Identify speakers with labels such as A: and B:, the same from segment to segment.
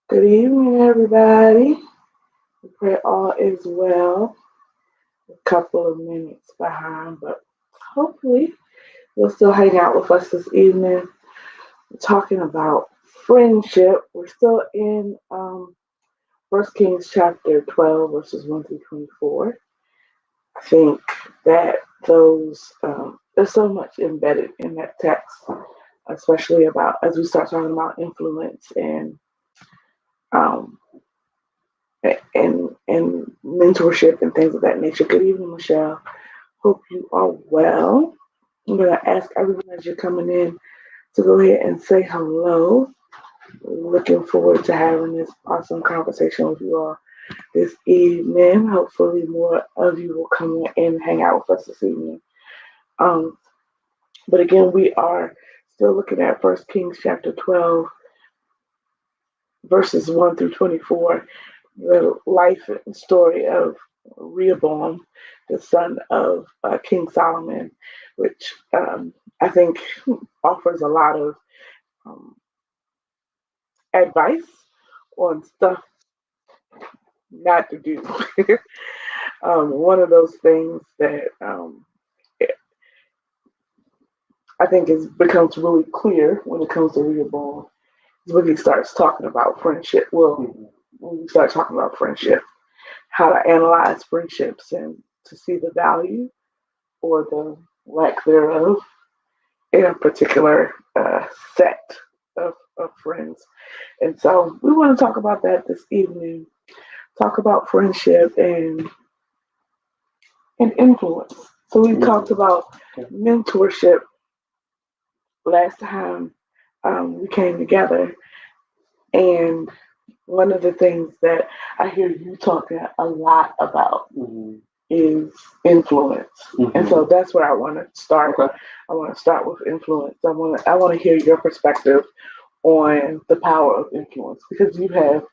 A: Good evening, everybody. We pray all is well. A couple of minutes behind, but hopefully you'll still hang out with us this evening. We're talking about friendship. We're still in 1 Kings chapter 12, verses 1 through 24. I think that there's so much embedded in that text, especially about as we start talking about influence um, and mentorship and things of that nature. Good evening, Michelle. Hope you are well. I'm going to ask everyone as you're coming in to go ahead and say hello. Looking forward to having this awesome conversation with you all this evening. Hopefully, more of you will come in and hang out with us this evening. Um, but again, we are still looking at First Kings chapter 12, verses 1 through 24, the life and story of Rehoboam, the son of King Solomon, which I think offers a lot of um, advice on stuff not to do. One of those things that I think becomes really clear when it comes to Rehoboam is when he starts talking about friendship. Well, when we start talking about friendship, how to analyze friendships and to see the value or the lack thereof in a particular set of friends. And so we want to talk about that this evening, talk about friendship and influence. So we talked about mentorship last time we came together. And one of the things that I hear you talking a lot about is influence. And so that's where I want to start.
B: Okay.
A: I want to start with influence. I want to hear your perspective on the power of influence because you have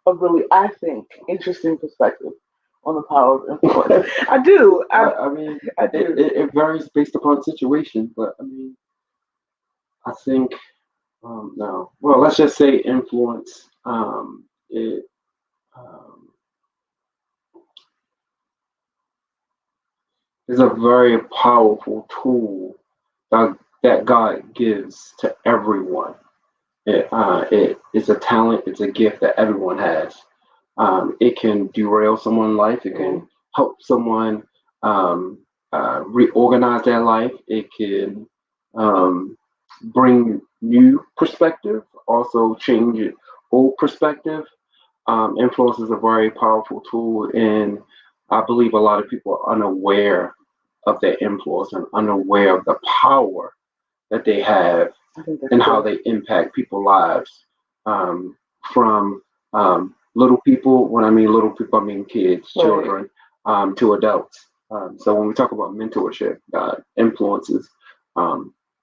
A: a really, I think, interesting perspective on the power of influence. I do.
B: I mean,
A: I do.
B: it varies based upon situation, but I mean, I think no. Well, let's just say influence. It um, is a very powerful tool that God gives to everyone. It's a talent. It's a gift that everyone has. It can derail someone's life. It can help someone um, reorganize their life. It can um, bring new perspective, also change old perspective. Influence is a very powerful tool, and I believe a lot of people are unaware of their influence and unaware of the power that they have and how they impact people's lives. From little people, when I mean little people, I mean kids, children, to adults. So when we talk about mentorship, influences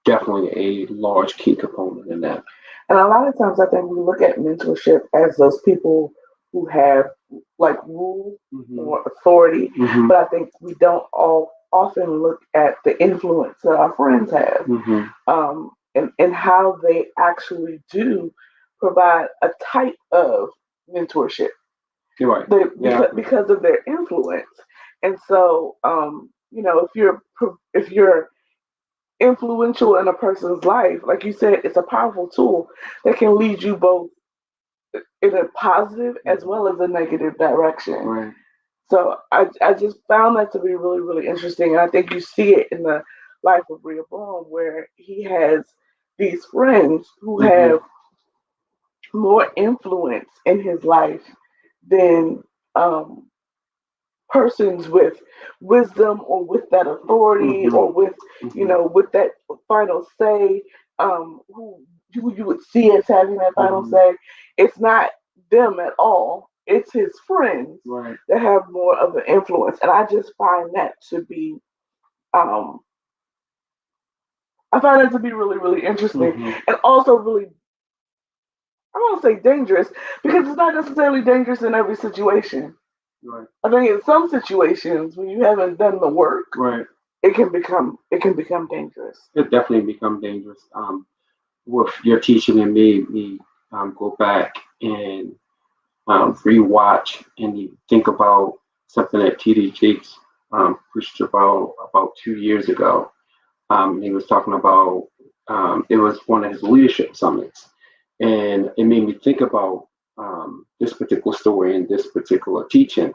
B: definitely a large key component in that.
A: And a lot of times I think we look at mentorship as those people who have like rule or authority, but I think we don't all often look at the influence that our friends have and how they actually do provide a type of mentorship.
B: You're right.
A: Because of their influence. And so, if you're influential in a person's life, like you said, it's a powerful tool that can lead you both in a positive as well as a negative direction.
B: Right.
A: So I just found that to be really, really interesting. And I think you see it in the life of Rehoboam, where he has these friends who have more influence in his life than persons with wisdom or with that authority or with with that final say, who you would see as having that final say. It's not them at all. It's his friends that have more of an influence, and I just find that to be um, I find that to be really, really interesting, and also really, I don't want to say dangerous because it's not necessarily dangerous in every situation.
B: Right.
A: I think in some situations when you haven't done the work,
B: Right.
A: it can become dangerous.
B: It definitely become dangerous. With your teaching and me go back and rewatch and you think about something that T.D. Jakes preached about 2 years ago. He was talking about it was one of his leadership summits, and it made me think about this particular story and this particular teaching.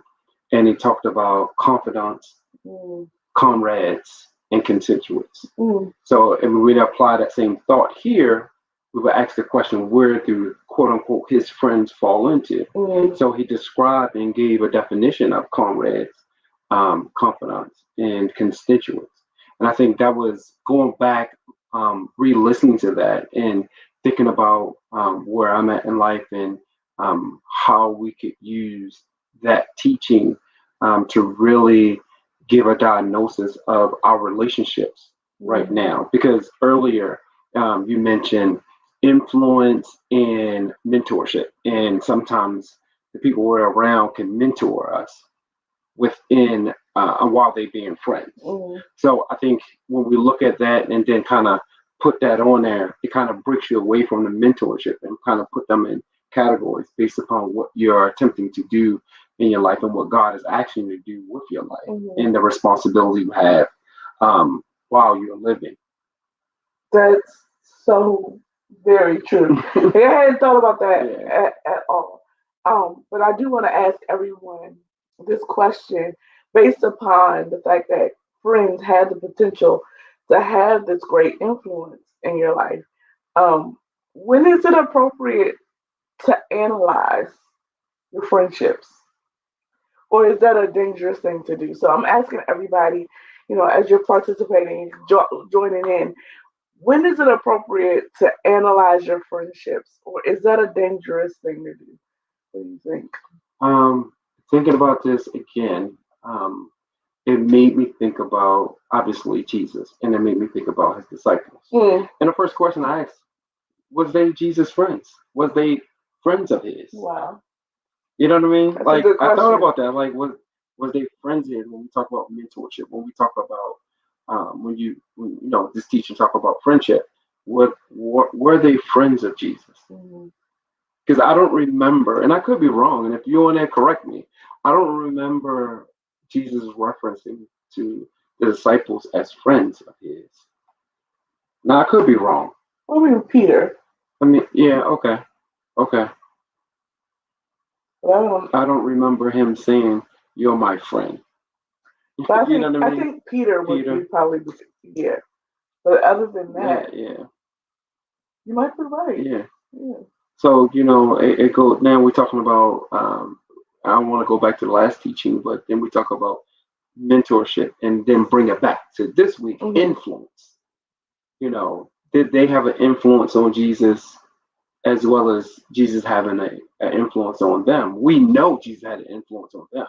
B: And he talked about confidants,
A: Mm,
B: comrades, and constituents.
A: mm,
B: So if we were to apply that same thought here, we would ask the question, where do quote unquote his friends fall into?
A: mm,
B: So he described and gave a definition of comrades, confidants, and constituents. And I think that was going back, re-listening to that and thinking about where I'm at in life and how we could use that teaching to really give a diagnosis of our relationships right
A: mm,
B: now. Because earlier you mentioned influence and mentorship, and sometimes the people we're around can mentor us within while they being friends.
A: mm.
B: So I think when we look at that and then kind of put that on there, it kind of breaks you away from the mentorship and kind of put them in categories based upon what you're attempting to do in your life and what God is asking you to do with your life
A: Mhm.
B: and the responsibility you have while you're living.
A: That's so very true. Yeah, I hadn't thought about that
B: Yeah.
A: at all. But I do want to ask everyone this question based upon the fact that friends have the potential to have this great influence in your life. Um, when is it appropriate to analyze your friendships? Or is that a dangerous thing to do? So I'm asking everybody, as you're participating, joining in, when is it appropriate to analyze your friendships, or is that a dangerous thing to do? What do you think?
B: Um, Thinking about this again, it made me think about obviously Jesus, and it made me think about his disciples.
A: Mm,
B: And the first question I asked, was they Jesus friends? Was they friends of his?
A: wow,
B: You know what I mean?
A: that's a
B: Like
A: good
B: I thought
A: question.
B: about that. Like was they friends here when we talk about mentorship? When we talk about when you know this teacher talk about friendship, were they friends of Jesus?
A: Mm,
B: Because I don't remember, and I could be wrong. And if you're on there, correct me. I don't remember Jesus referencing to the disciples as friends of his. Now I could be wrong.
A: what do you mean, Peter?
B: I mean, yeah, okay, okay.
A: But I don't.
B: I don't remember him saying, "You're my friend."
A: But I
B: You
A: think
B: know what I
A: I
B: mean?
A: think Peter would be
B: Peter.
A: probably yeah. But other than
B: Yeah,
A: that,
B: yeah,
A: you might be right.
B: yeah.
A: Yeah.
B: So it goes. Now we're talking about. I don't want to go back to the last teaching, but then we talk about mentorship, and then bring it back to this week.
A: Hmm.
B: Influence. Did they have an influence on Jesus as well as Jesus having an influence on them? We know Jesus had an influence on them.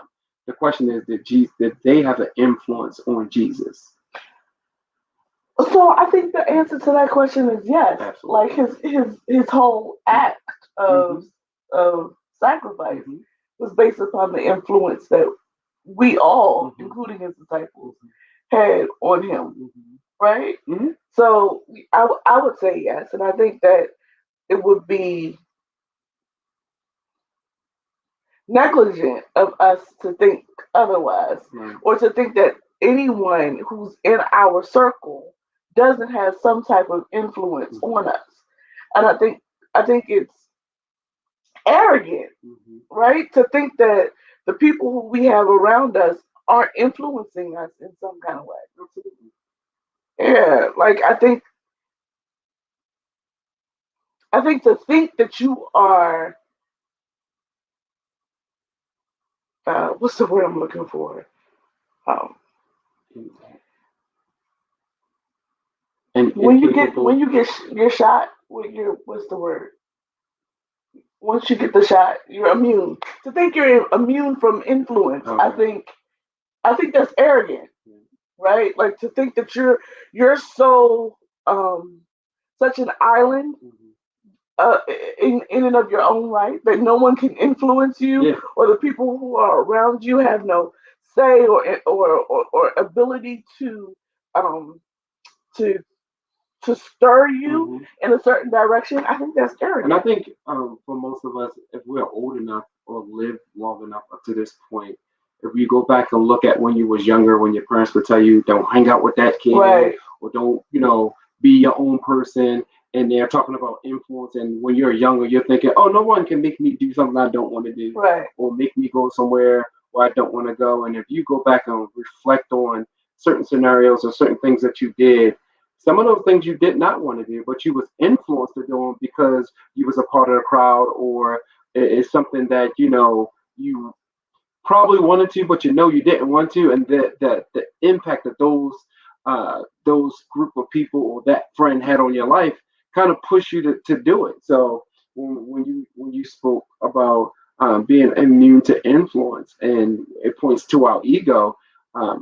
B: The question is, did they have an influence on Jesus?
A: So I think the answer to that question is yes. Like
B: Absolutely.
A: his whole act
B: Mm-hmm.
A: of sacrifice
B: Mm-hmm.
A: was based upon the influence that we all,
B: Mm-hmm.
A: including his disciples, had on him,
B: Mm-hmm.
A: right?
B: Mm-hmm.
A: So I would say yes, and I think that it would be negligent of us to think otherwise,
B: Right.
A: or to think that anyone who's in our circle doesn't have some type of influence
B: Mm-hmm.
A: on us. And I think it's arrogant,
B: Mm-hmm.
A: right, to think that the people who we have around us aren't influencing us in some kind of way.
B: Absolutely.
A: Yeah, like I think to think that you are what's the word I'm looking for? Um,
B: And
A: when you get
B: incapable.
A: when you get your shot with your what's the word? Once you get the shot, you're immune. To think you're immune from influence, I
B: Okay.
A: think I think that's arrogant,
B: Yeah.
A: right? Like to think that you're so such an island
B: Mm-hmm.
A: in and of your own right that no one can influence you,
B: Yeah.
A: or the people who are around you have no say or ability um to to stir you
B: Mhm.
A: in a certain direction, I think that's
B: And I
A: arrogant.
B: think for most of us, if we're old enough or live long enough up to this point, if you go back and look at when you was younger, when your parents would tell you, "Don't hang out with that kid,"
A: Right,
B: or "Don't, be your own person," and they're talking about influence, and when you're younger, you're thinking, "Oh, no one can make me do something I don't want to do,
A: right.
B: or make me go somewhere where I don't want to go." And if you go back and reflect on certain scenarios or certain things that you did, some of those things you did not want to do, but you was influenced to do them because you was a part of the crowd, or it's something that you probably wanted to, but you didn't want to, and that the impact that those group of people or that friend had on your life kind of push you to do it. So when you spoke about being immune to influence, and it points to our ego,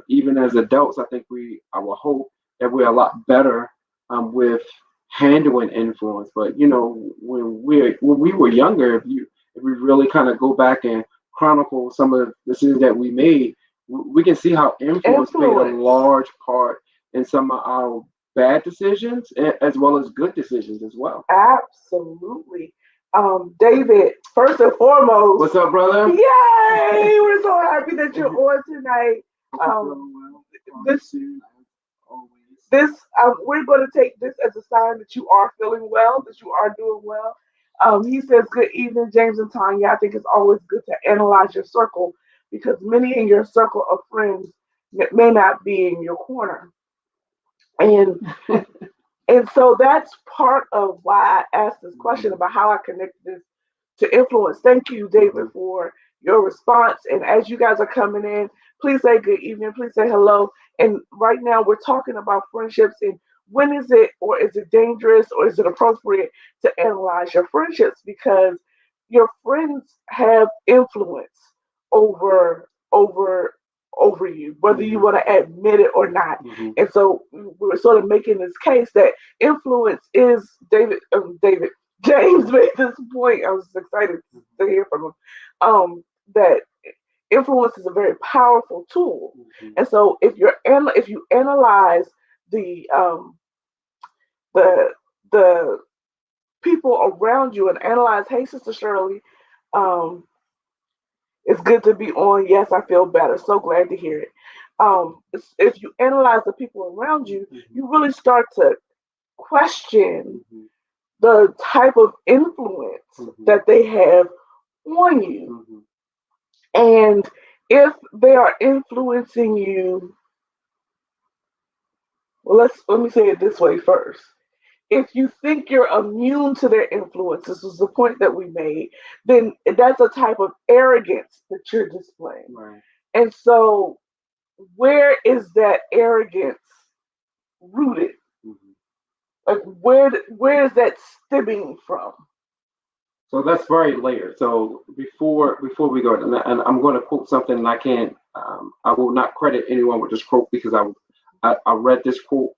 B: even as adults, I think I will hope that we're a lot better with handling influence. But when we were younger, if we really kind of go back and chronicle some of the decisions that we made, we can see how influence played a
A: Influence.
B: large part in some of our bad decisions as well as good decisions as well.
A: Absolutely. David, first and foremost,
B: What's up, brother?
A: yay! We're so happy that you're on tonight.
B: Hope you're
A: Um,
B: feeling well.
A: this
B: Soon, as always.
A: this we're going to take this as a sign that you are feeling well, that you are doing well. He says, "Good evening, James and Tanya. I think it's always good to analyze your circle because many in your circle of friends may not be in your corner." And and so that's part of why I asked this question
B: Mhm.
A: about how I connect this to influence. Thank you, David,
B: Mhm.
A: for your response. And as you guys are coming in, please say good evening, please say hello. And right now we're talking about friendships and when is it or is it dangerous or is it appropriate to analyze your friendships because your friends have influence over you, whether you
B: Mhm.
A: want to admit it or not.
B: Mhm.
A: And so we're sort of making this case that influence is David James made this point. I was excited to hear from him. That influence is a very powerful tool,
B: Mhm.
A: and so if you analyze the the the people around you and analyze, hey, Sister Shirley, um, it's good to be on. Yes, I feel better. So glad to hear it. If you analyze the people around you,
B: Mhm.
A: you really start to question
B: Mhm.
A: the type of influence
B: Mhm.
A: that they have on you.
B: Mhm.
A: And if they are influencing you, well, let me say it this way first. If you think you're immune to their influence, this was the point that we made, then that's a type of arrogance that you're displaying.
B: Right.
A: And so, where is that arrogance rooted?
B: Mhm.
A: Like, where is that stemming from?
B: So that's very layered. So before we go, and I'm going to quote something, and I will not credit anyone with this quote because I read this quote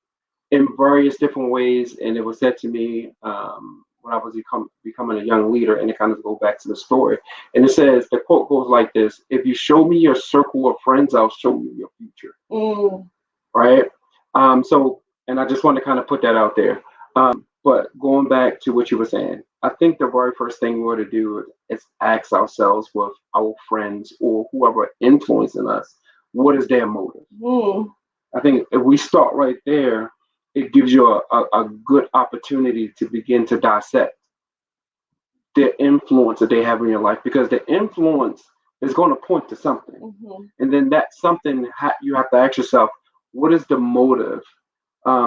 B: in various different ways, and it was said to me when I was becoming a young leader, and it kind of go back to the story. And it says the quote goes like this: "If you show me your circle of friends, I'll show you your future."
A: Mm,
B: Right? So, and I just want to kind of put that out there. But going back to what you were saying, I think the very first thing we ought to do is ask ourselves with our friends or whoever influencing us, what is their motive?
A: mm,
B: I think if we start right there, it gives you a good opportunity to begin to dissect the influence that they have in your life because the influence is going to point to something.
A: mhm,
B: And then that something you have to ask yourself, what is the motive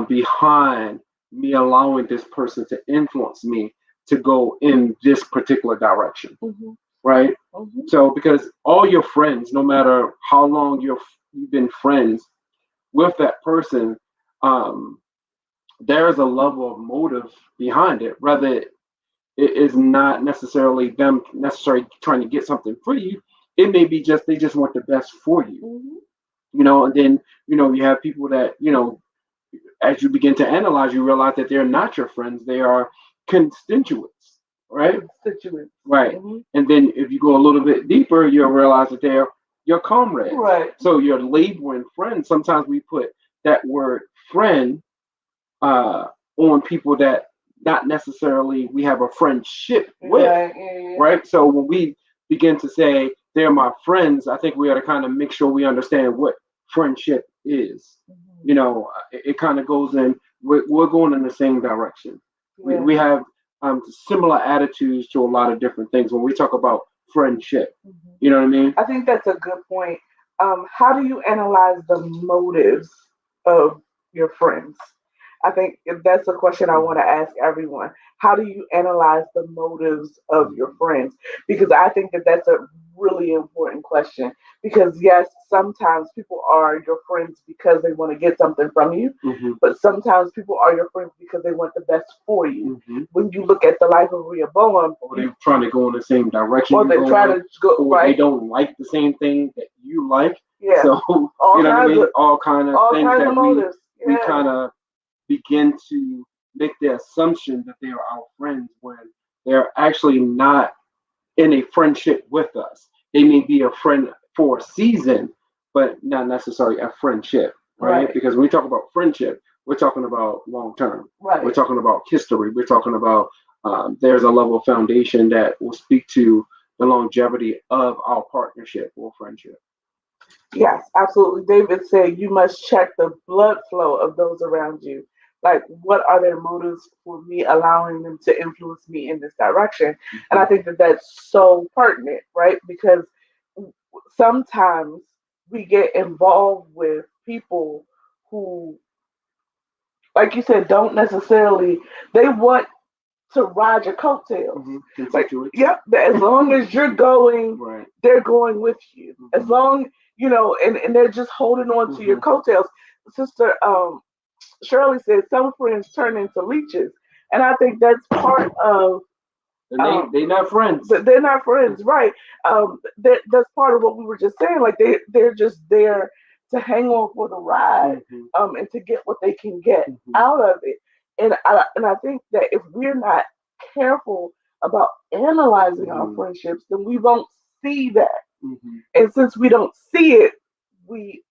B: behind me allowing this person to influence me to go in this particular direction,
A: mhm,
B: right?
A: mhm.
B: So because all your friends, no matter how long you've been friends with that person, um, there is a level of motive behind it. Rather, it is not necessarily them necessarily trying to get something for you. It may be just they just want the best for you,
A: Mhm.
B: and then you have people that as you begin to analyze, you realize that they're not your friends; they are constituents, right?
A: Constituents.
B: Right.
A: Mhm.
B: And then if you go a little bit deeper, you'll realize that they're your comrades.
A: Right.
B: So you're labeling friends. Sometimes we put that word friend uh, on people that not necessarily we have a friendship with,
A: Right, yeah.
B: right? So when we begin to say they're my friends, I think we ought to kind of make sure we understand what friendship is.
A: Mhm.
B: You know, it kind of goes in. We're going in the same direction.
A: Yeah.
B: We have similar attitudes to a lot of different things when we talk about friendship.
A: Mhm.
B: You know what I mean?
A: I think that's a good point. How do you analyze the motives of your friends? I think if that's a question I want to ask everyone. How do you analyze the motives of your friends? Because I think that that's a really important question. Because yes, sometimes people are your friends because they want to get something from you,
B: Mm-hmm.
A: but sometimes people are your friends because they want the best for you.
B: Mm-hmm.
A: When you look at the life of Rehoboam,
B: Or they're trying to go in the same direction
A: or
B: you're
A: they're trying
B: going,
A: to go
B: or they
A: right,
B: don't like the same thing that you like.
A: yeah,
B: So
A: all
B: you know what I
A: kinds
B: mean?
A: of all
B: Things
A: kinds
B: that
A: of motives.
B: we
A: Yeah.
B: kind of begin to make the assumption that they are our friends when they're actually not in a friendship with us. They may be a friend for a season, but not necessarily a friendship, right?
A: Right.
B: Because when we talk about friendship, we're talking about long term. We're
A: Right.
B: talking about history. We're talking about there's a level of foundation that will speak to the longevity of our partnership or friendship.
A: Yes, absolutely. David said you must check the blood flow of those around you. Like, what are their motives for me allowing them to influence me in this direction? And I think that that's so pertinent, right? Because sometimes we get involved with people who, like you said, don't necessarily, they want to ride your coattails.
B: Mm-hmm.
A: Like,
B: Constituents.
A: yep, as long as you're going,
B: Right.
A: they're going with you. As
B: Mm-hmm.
A: long, and they're just holding on to your
B: Mm-hmm.
A: coattails. Sister Shirley said some friends turn into leeches. And I think that's part of
B: And they not friends.
A: they're not friends, right? That's part of what we were just saying. Like they're just there to hang on for the ride,
B: Mm-hmm.
A: and to get what they can get
B: Mm-hmm.
A: out of it. And I think that if we're not careful about analyzing our
B: Mm-hmm.
A: friendships, then we won't see that.
B: Mm-hmm.
A: And since we don't see it, we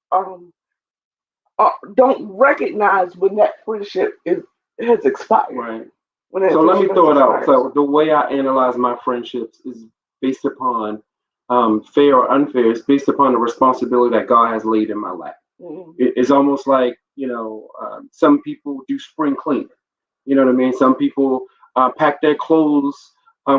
A: don't recognize when that friendship is has expired.
B: Right.
A: When that
B: So let me
A: friendship has
B: throw it out.
A: expired.
B: So the way I analyze my friendships is based upon fair or unfair. It's based upon the responsibility that God has laid in my lap.
A: Mhm.
B: It's almost like some people do spring cleaning. You know what I mean? Some people pack their clothes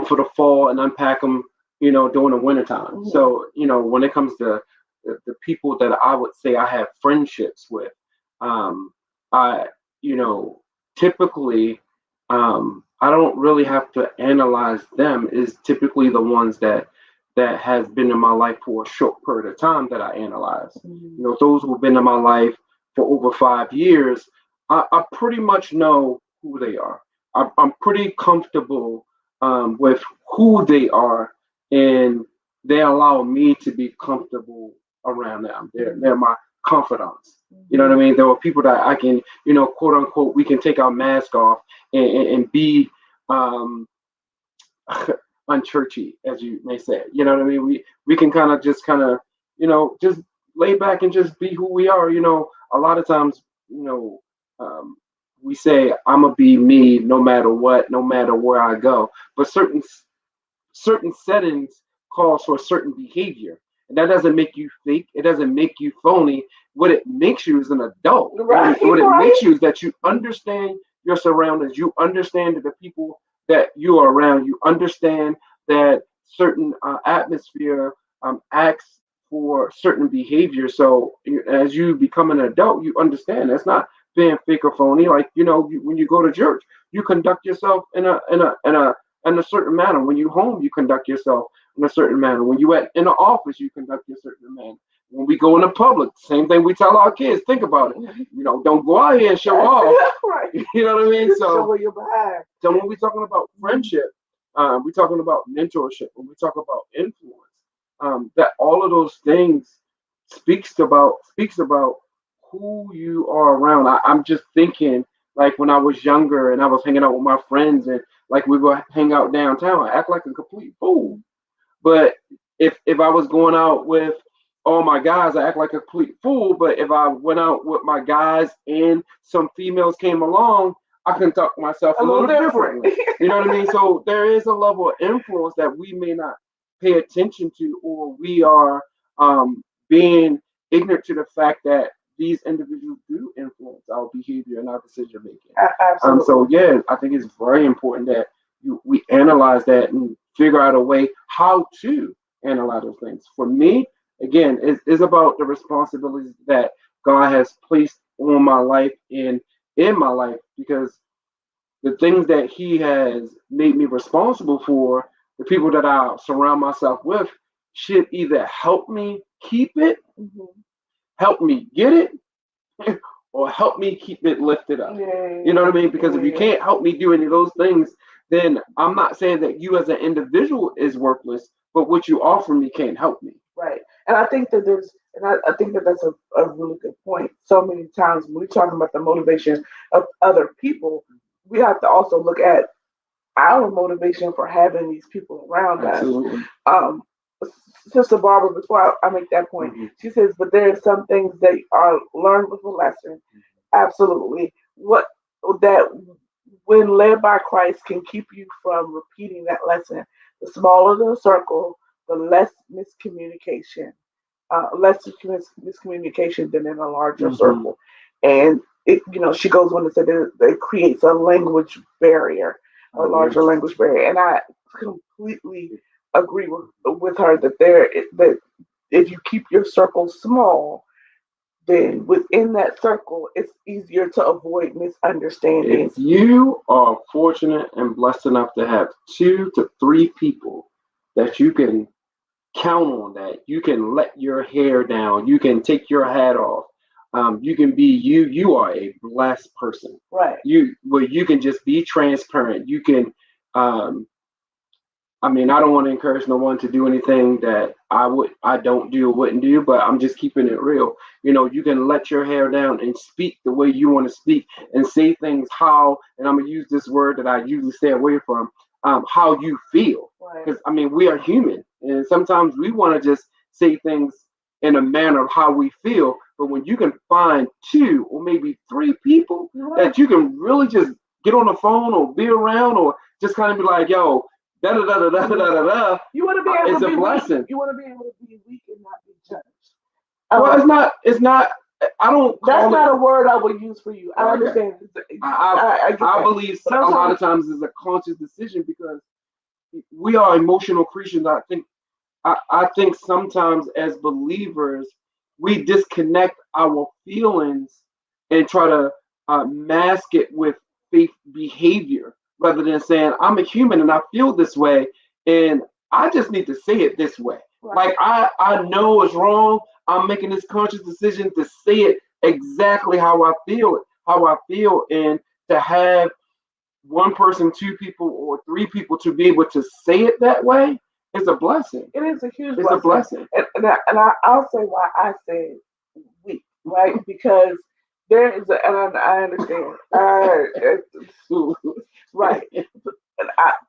B: for the fall and unpack them, during the wintertime.
A: Mhm.
B: So when it comes to the people that I would say I have friendships with, I you know typically I don't really have to analyze them. Is typically the ones that has been in my life for a short period of time that I analyze.
A: Mhm.
B: Those who've been in my life for over 5 years, I pretty much know who they are. I'm pretty comfortable with who they are, and they allow me to be comfortable around them. They're my confidants. You know what I mean? There are people that I can, quote unquote, we can take our mask off and be um, unchurchy, as you may say. You know what I mean? We can just lay back and just be who we are. A lot of times, um, we say I'm gonna be me no matter what, no matter where I go. But certain settings calls for certain behavior. And that doesn't make you fake. It doesn't make you phony. What it makes you is an adult.
A: Right,
B: What it
A: right.
B: makes you is that you understand your surroundings. You understand that the people that you are around. You understand that certain atmosphere acts for certain behavior. So as you become an adult, you understand that's not being fake or phony. Like when you go to church, you conduct yourself in a certain manner. When you home, you conduct yourself in a certain manner. When you in the office, you conduct yourself in a certain manner. When we go into public, same thing we tell our kids. Think about it. Don't go out here and show off.
A: Right.
B: You know what I mean?
A: Show where you're behind.
B: So when we're talking about friendship, we're talking about mentorship. When we talk about influence, that all of those things speaks about who you are around. I'm just thinking like when I was younger and I was hanging out with my friends and like we would hang out downtown, I act like a complete fool. But if I was going out with all my guys, I act like a complete fool. But if I went out with my guys and some females came along, I conduct myself a little differently. You know what I mean? So there is a level of influence that we may not pay attention to, or we are being ignorant to the fact that these individuals do influence our behavior and our decision making.
A: Absolutely.
B: So yeah, I think it's very important that we analyze that and figure out a way how to analyze those things. For me, again, it's about the responsibilities that God has placed on my life and in my life, because the things that He has made me responsible for, the people that I surround myself with, should either help me keep it, help me get it, or help me keep it lifted up. You know what I mean? Because if you can't help me do any of those things, then I'm not saying that you as an individual is worthless, but what you offer me can't help me.
A: Right. And I think that I think that that's a really good point. So many times when we're talking about the motivation of other people, we have to also look at our motivation for having these people around
B: Absolutely.
A: us. Sister Barbara, before I make that point, she says, but there are some things that are learned with a lesson. Absolutely. What that when led by Christ can keep you from repeating that lesson. The smaller the circle, the less miscommunication, miscommunication than in a larger circle. And she goes on to say that it creates a language barrier, a larger language barrier. And I completely agree with her that if you keep your circle small, then within that circle, it's easier to avoid misunderstandings.
B: If you are fortunate and blessed enough to have 2 to 3 people that you can count on, that you can let your hair down, you can take your hat off, you can be you. You are a blessed person.
A: Right.
B: You can just be transparent. You can. I mean, I don't want to encourage no one to do anything that I don't do or wouldn't do, but I'm just keeping it real. You can let your hair down and speak the way you want to speak and say things how, and I'm gonna use this word that I usually stay away from, how you feel. Because I mean, we are human, and sometimes we want to just say things in a manner of how we feel. But when you can find 2 or maybe 3 people that you can really just get on the phone or be around, or just kind of be like, yo, da da da da da da da.
A: You want to be able
B: it's
A: to be
B: a blessing.
A: You want to be able to be weak and not be judged.
B: Well, it's not. I don't.
A: That's not a word I would use for you. I understand.
B: I believe a lot of times it's a conscious decision, because we are emotional creatures. I think sometimes as believers we disconnect our feelings and try to mask it with faith behavior, rather than saying I'm a human and I feel this way and I just need to say it this way. Like I know it's wrong. I'm making this conscious decision to say it exactly how I feel, and to have 1 person, 2 people, or 3 people to be able to say it that way is a blessing.
A: It is a huge
B: It's a blessing.
A: I'll say why I say weak, right? Because there is and I understand. Right.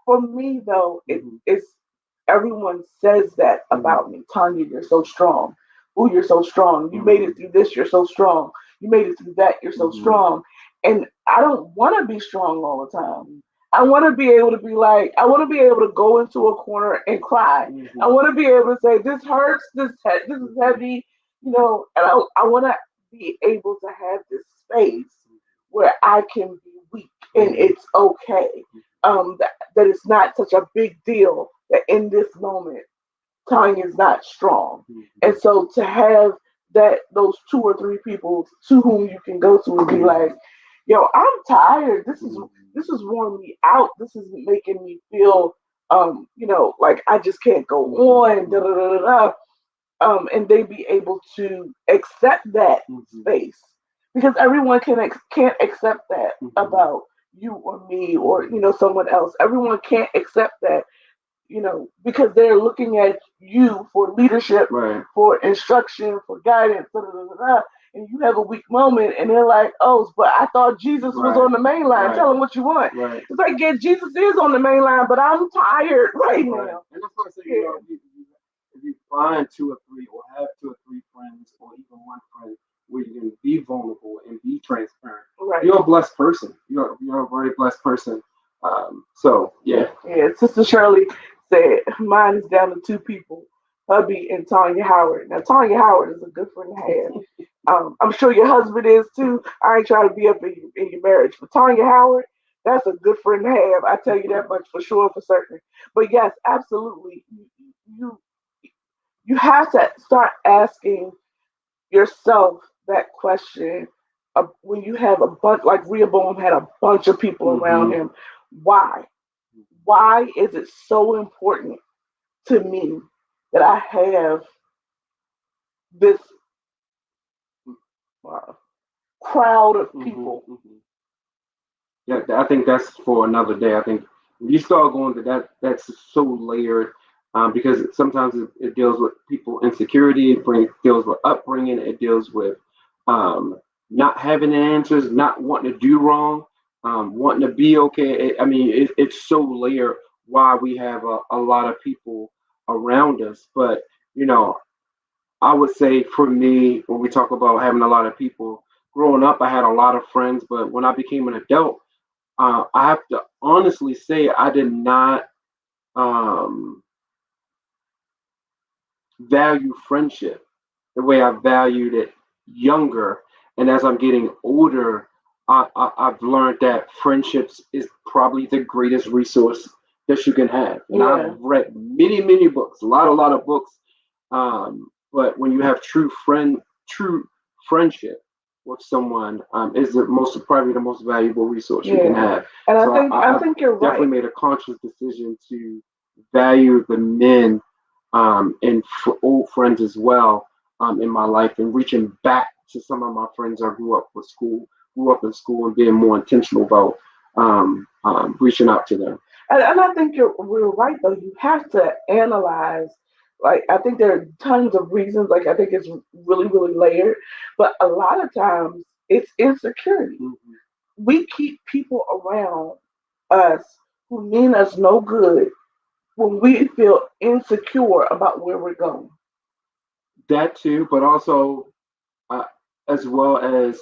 A: For me though, it's everyone says that about me. Tanya, you're so strong. Oh, you're so strong. You made it through this. You're so strong. You made it through that. You're so strong. And I don't want to be strong all the time. I want to be able to be like, I want to be able to go into a corner and cry. I want to be able to say, this hurts, this is heavy, and I want to be able to have this space where I can be weak and it's okay. That it's not such a big deal that in this moment, Tanya is not strong. And so to have those 2 or 3 people to whom you can go to and be like, yo, I'm tired. This is wearing me out. This is making me feel like I just can't go on. Da, da, da, da, da. And they be able to accept that space, because everyone can't accept that about you or me or someone else. Everyone can't accept that, because they're looking at you for leadership, for instruction, for guidance, da, da, da, da, da. And you have a weak moment, and they're like, "Oh, but I thought Jesus was on the main line. Tell them what you want." It's like, yeah, Jesus is on the main line, but I'm tired right now.
B: And that's why I say, if you find 2 or 3, or have 2 or 3 friends, or even 1 friend where you can be vulnerable and be transparent,
A: Right.
B: You're a blessed person. You're a very blessed person. So yeah.
A: Yeah, Sister Shirley said mine is down to two people, hubby and Tanya Howard. Now Tanya Howard is a good friend to have. I'm sure your husband is too. I ain't trying to be up in your marriage, but Tanya Howard, that's a good friend to have. I tell you that much for sure, for certain. But yes, absolutely, you you have to start asking yourself that question when you have a bunch, like Rehoboam had a bunch of people around
B: Hmm.
A: him. Why? Why is it so important to me that I have this uh, crowd of
B: Hmm.
A: people?
B: Hmm. Yeah, I think that's for another day. I think when you start going to that, that's so layered, because sometimes it deals with people insecurity, deals with upbringing, it deals with um, not having the answers, not wanting to do wrong, wanting to be okay. I mean, it's so layered why we have a lot of people around us. But you know, I would say for me, when we talk about having a lot of people, growing up, I had a lot of friends, but when I became an adult, I have to honestly say I did not um, value friendship the way I valued it younger. And as I'm getting older, I've learned that friendships is probably the greatest resource that you can have. And
A: Yeah,
B: I've read many books, a lot of books. But when you have true friendship with someone, is the most probably the most valuable resource you can
A: yeah.
B: have.
A: And
B: So
A: I
B: I've
A: think you're
B: definitely
A: right.
B: made a conscious decision to value the men, and for old friends as well, in my life, and reaching back to some of my friends I grew up in school, and being more intentional about reaching out to them.
A: And I think we're right though. You have to analyze. Like I think there are tons of reasons. Like I think it's really layered, but a lot of times it's insecurity.
B: Mhm.
A: We keep people around us who mean us no good when we feel insecure about where we're going.
B: That too, but also, uh, as well as,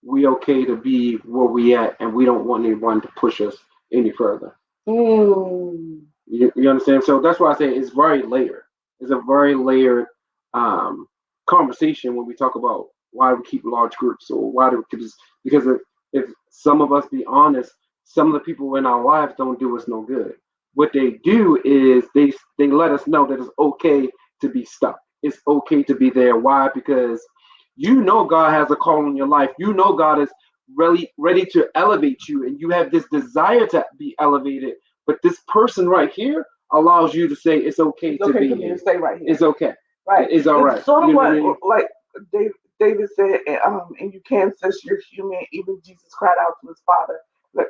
B: we okay to be where we at, and we don't want anyone to push us any further.
A: Mm,
B: You understand? So that's why I say it's very layered. It's a very layered um, conversation when we talk about why we keep large groups, or why do because if some of us be honest, some of the people in our lives don't do us no good. What they do is they let us know that it's okay to be stuck. It's okay to be there. Why? Because you know God has a call in your life. You know God is really ready to elevate you, and you have this desire to be elevated, but this person right here allows you to say it's okay
A: it's
B: to
A: okay
B: be
A: for me to
B: here.
A: stay right here.
B: It's okay.
A: Right.
B: It's all
A: It's
B: right.
A: sort of
B: You know what I
A: what
B: mean?
A: like David, David said, and you can sense you're human. Even Jesus cried out to his father, let,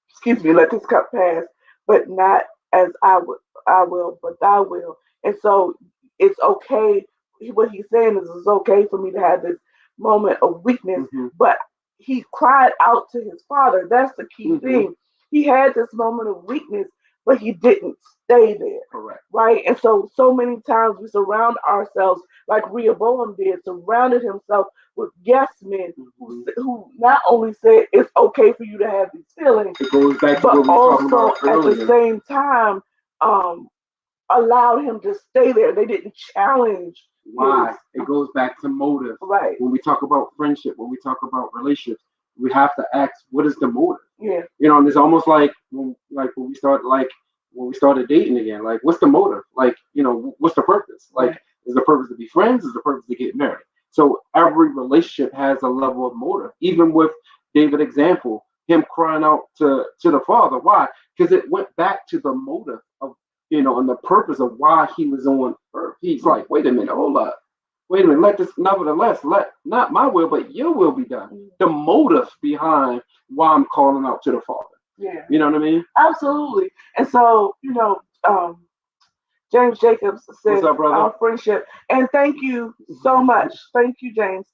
A: excuse me, let this cup pass, but not as I will, but thy will. And so it's okay. What he's saying is it's okay for me to have this moment of weakness,
B: Hmm.
A: but he cried out to his father. That's the key
B: Hmm.
A: thing. He had this moment of weakness, but he didn't stay there.
B: Correct.
A: Right? And so many times we surround ourselves like Rehoboam did, surrounded himself with yes men
B: Hmm.
A: who not only said it's okay for you to have these feelings,
B: It goes back to
A: but
B: what we were talking about
A: also at the
B: earlier.
A: same time um, allowed him to stay there. They didn't challenge his
B: Why? It goes back to motive.
A: right.
B: When we talk about friendship, when we talk about relationships, we have to ask, what is the motive?
A: Yeah,
B: And it's almost like when we start when we started dating again. Like, what's the motive? Like, what's the purpose? Like,
A: yeah,
B: is the purpose to be friends? Is the purpose to get married? So every relationship has a level of motive. Even with David example, him crying out to the Father. Why? Because it went back to the motive of and the purpose of why he was on earth. He's like, wait a minute, hold up. Wait a minute, let this, nevertheless, let not my will, but your will be done.
A: mm,
B: The motive behind why I'm calling out to the Father.
A: yeah,
B: You know what I mean?
A: absolutely. And so James Jacobs
B: What's
A: says
B: up, brother?
A: our friendship, and thank you so much. Thank you, James.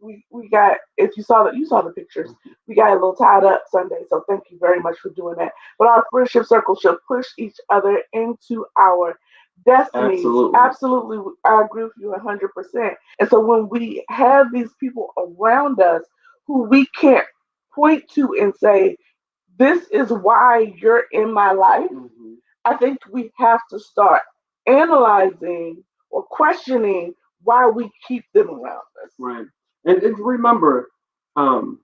A: We got if you saw the pictures, we got a little tied up Sunday, so thank you very much for doing that. But our friendship circle should push each other into our destinies.
B: Absolutely.
A: Absolutely, I agree with you 100%. And so when we have these people around us who we can't point to and say, this is why you're in my life,
B: Hmm.
A: I think we have to start analyzing or questioning why we keep them around us.
B: Right. And remember, um,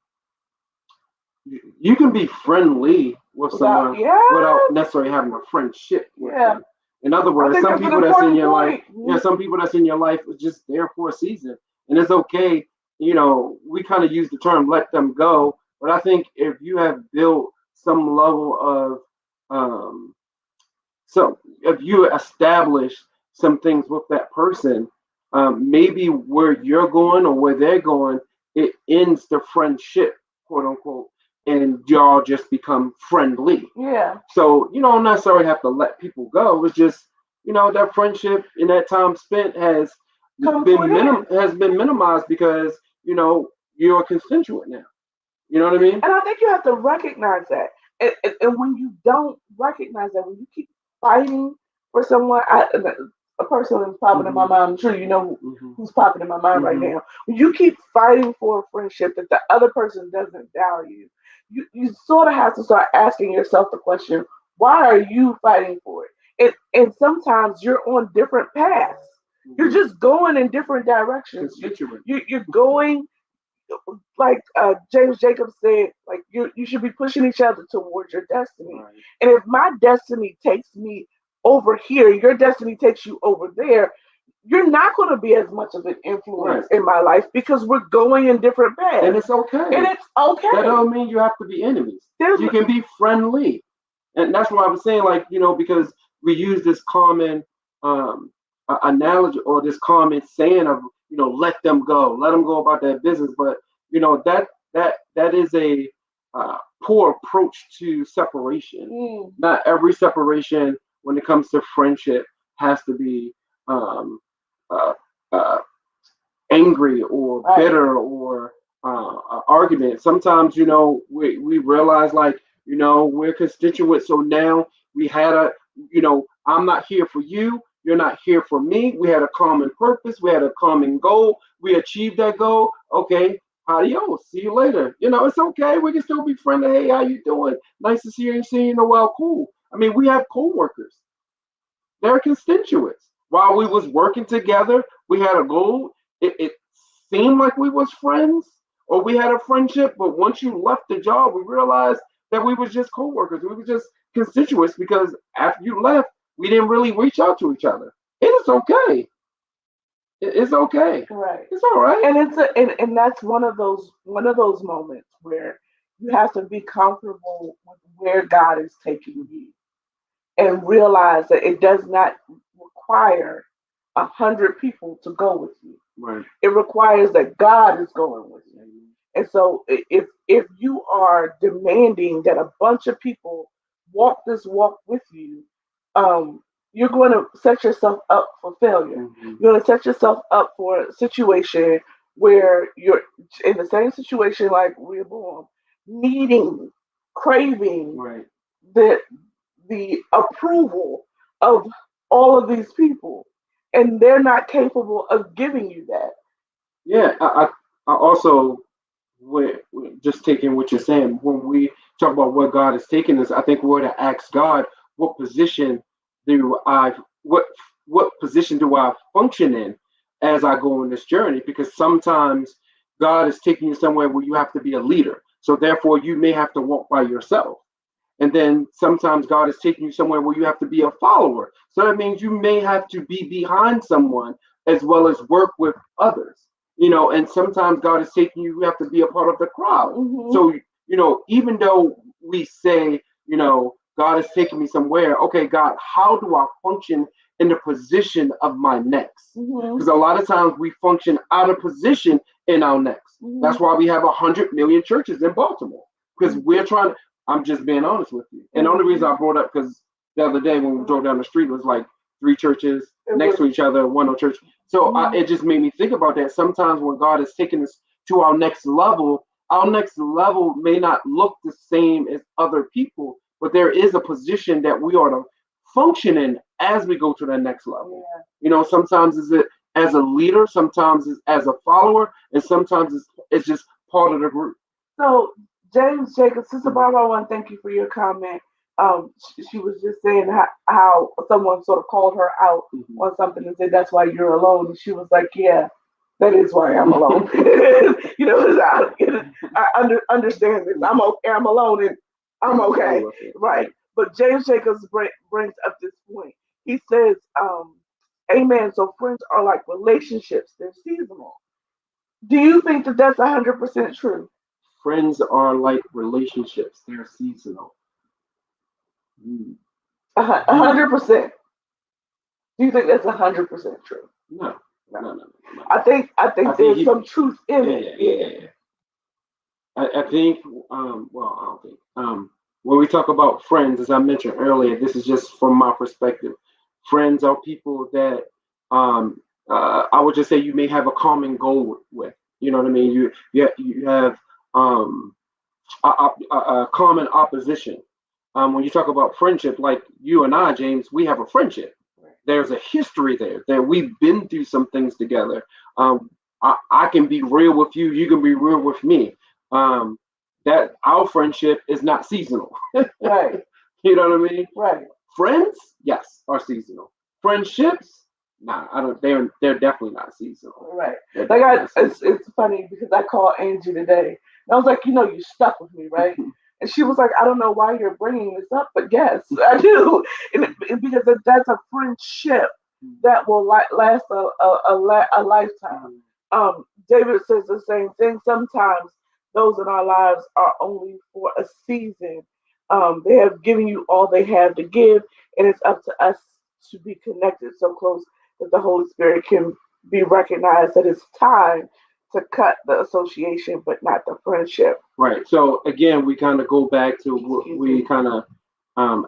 B: you can be friendly with
A: Without,
B: someone
A: yeah,
B: without necessarily having a friendship with
A: yeah.
B: them. In other
A: I
B: words,
A: think
B: some
A: that's an
B: people that's in
A: important
B: your life,
A: point.
B: yeah, some people that's in your life are just there for a season, and it's okay. You know, we kind of use the term "let them go," but I think if you have built some level of, so if you establish some things with that person, maybe where you're going or where they're going, it ends the friendship, quote unquote, and y'all just become friendly.
A: Yeah,
B: So you don't necessarily have to let people go. It's just that friendship and that time spent
A: come to an end.
B: has been minimized because you're consensual now. You know what I mean?
A: And I think you have to recognize that. And when you don't recognize that, when you keep fighting for someone, a person is popping in my
B: Hmm.
A: mind. I'm sure you know
B: Hmm.
A: who's popping in my mind right
B: Hmm.
A: now. When you keep fighting for a friendship that the other person doesn't value, you sort of have to start asking yourself the question, why are you fighting for it? And sometimes you're on different paths. You're
B: Hmm.
A: just going in different directions.
B: Constituent.
A: You're going like James Jacobs said, like you should be pushing each other towards your destiny.
B: Right.
A: And if my destiny takes me over here, your destiny takes you over there, you're not going to be as much of an
B: Right.
A: influence in my life because we're going in different
B: And
A: paths.
B: it's okay.
A: And it's
B: That
A: okay.
B: don't mean you have to be enemies.
A: There's
B: You can be friendly. And that's what I was saying, like, because we use this common um, analogy or this common saying of, let them go about their business. But, that is a poor approach to separation.
A: mm,
B: Not every separation when it comes to friendship has to be um, uh, uh, angry or
A: right.
B: bitter or argument. Sometimes, we realize like, we're constituents. So now we had I'm not here for you. You're not here for me. We had a common purpose. We had a common goal. We achieved that goal. Okay. Adios. See you later. It's okay. We can still be friendly. Hey, how you doing? Nice to see you. See you. Well, cool. I mean, we have co-workers. They're constituents. While we was working together, we had a goal. It seemed like we was friends or we had a friendship, but once you left the job, we realized that we was just co-workers. We were just constituents because after you left, we didn't really reach out to each other. It is okay. It's okay.
A: Right.
B: It's all right.
A: And and that's one of those moments where you have to be comfortable with where God is taking you and realize that it does not require 100 people to go with you.
B: Right.
A: It requires that God is going with you. And so if you are demanding that a bunch of people walk this walk with you, you're going to set yourself up for failure.
B: Hmm.
A: You're going to set yourself up for a situation where you're in the same situation like Rehoboam, needing, craving
B: Right.
A: the the approval of all of these people, and they're not capable of giving you that.
B: Yeah. I also just taking what you're saying, when we talk about what God has taken us, I think we're to ask God, what position do I what what position do I function in as I go on this journey? Because sometimes God is taking you somewhere where you have to be a leader. So therefore you may have to walk by yourself. And then sometimes God is taking you somewhere where you have to be a follower. So that means you may have to be behind someone as well as work with others. And sometimes God is taking you, you have to be a part of the crowd.
A: Hmm.
B: So, even though we say, God is taking me somewhere, okay, God, how do I function in the position of my next?
A: Hmm.
B: Because a lot of times we function out of position in our next.
A: Hmm.
B: That's why we have 100 million churches in Baltimore. Because we're trying to, I'm just being honest with you. And the only reason I brought up because the other day when we drove down the street was like three churches
A: It
B: next
A: was.
B: to each other, one no church. So
A: Mhm.
B: it just made me think about that. Sometimes when God is taking us to our next level may not look the same as other people, but there is a position that we are to function in as we go to the next level.
A: Yeah.
B: Sometimes is it as a leader, sometimes it's as a follower, and sometimes it's just part of the group.
A: So, James Jacobs, Sister Barbara, I want to thank you for your comment. She was just saying how someone sort of called her out
B: Mhm.
A: on something and said, "That's why you're alone." And she was like, "Yeah, that is why I'm alone." you know, understand this. I'm okay. I'm alone and I'm okay. Right. But James Jacobs brings up this point. He says, Amen. So friends are like relationships, they're seasonal. Do you think that that's 100% true?
B: Friends are like relationships; they're seasonal. Mm.
A: A
B: Mm.
A: 100%. Do you think that's 100% true?
B: No,
A: No.
B: no, no, no, no.
A: I think
B: Think
A: there's
B: he,
A: some truth in
B: yeah,
A: it.
B: yeah, yeah,
A: Yeah.
B: yeah. I think, well, I don't think, when we talk about friends, as I mentioned earlier, this is just from my perspective. Friends are people that, I would just say you may have a common goal with. You know what I mean? You have um, a common opposition. When you talk about friendship, like you and I, James, we have a friendship. There's a history there that we've been through some things together. I can be real with you. You can be real with me. Um, that our friendship is not seasonal.
A: Right.
B: You know what I mean?
A: Right.
B: Friends, yes, are seasonal. Friendships, nah, I don't. They're definitely not seasonal.
A: Right.
B: They're
A: Like
B: definitely not seasonal.
A: it's funny because I called Angie today. And I was like, you stuck with me, right? And she was like, I don't know why you're bringing this up, but yes, I do. And because that's a friendship that will last a lifetime. David says the same thing. Sometimes those in our lives are only for a season. They have given you all they have to give, and it's up to us to be connected so close that the Holy Spirit can be recognized that it's time to cut the association, but not the friendship.
B: Right. So again, we kind of go back to what we kind of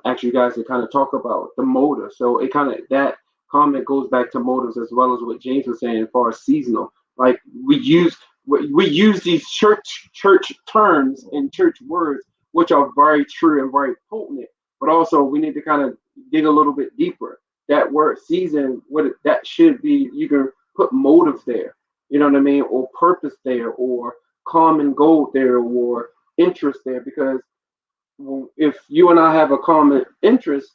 B: ask you guys to kind of talk about the motive. So it kind of that comment goes back to motives as well as what James was saying as far as seasonal. Like we use these church terms and church words, which are very true and very potent. But also we need to kind of dig a little bit deeper. That word season, that should be, you can put motive there. You know what I mean, or purpose there, or common goal there, or interest there, because if you and I have a common interest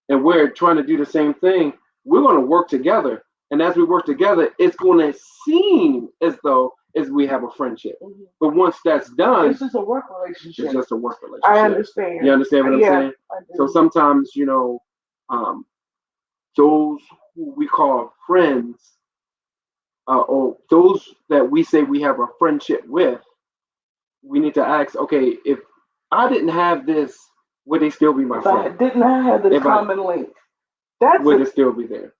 B: and we're trying to do the same thing, we're going to work together. And as we work together, it's going to seem as though as we have a friendship. Mm-hmm. But once that's done,
A: it's just a work relationship.
B: It's just a work relationship.
A: I understand.
B: You understand what I'm saying? So sometimes, those who we call friends, or those that we say we have a friendship with, we need to ask, okay, if I didn't have this, would they still be my friend?
A: I didn't have the common link,
B: would it still be there?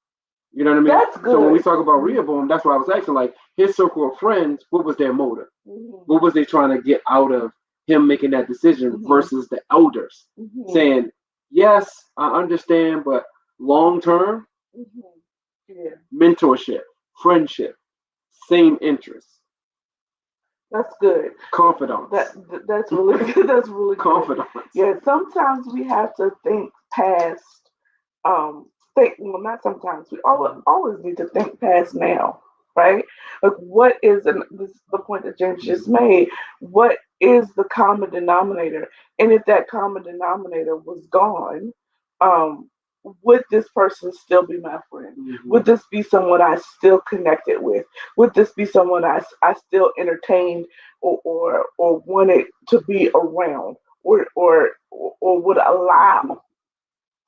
B: You know what I mean?
A: That's good.
B: So when we talk about Rehoboam, that's why I was asking, like, his circle of friends, what was their motive? Mm-hmm. What was they trying to get out of him making that decision, mm-hmm. versus the elders saying, yes, I understand, but long term, mentorship, friendship, same interests.
A: That's good.
B: Confidence.
A: That's really good. That's really good.
B: Confidence.
A: Yeah, sometimes we have to think past. Not sometimes. We always need to think past now, right? Like, what is, and this is the point that James just made. What is the common denominator? And if that common denominator was gone, would this person still be my friend? Mm-hmm. Would this be someone I still connected with? Would this be someone I still entertained or wanted to be around or would allow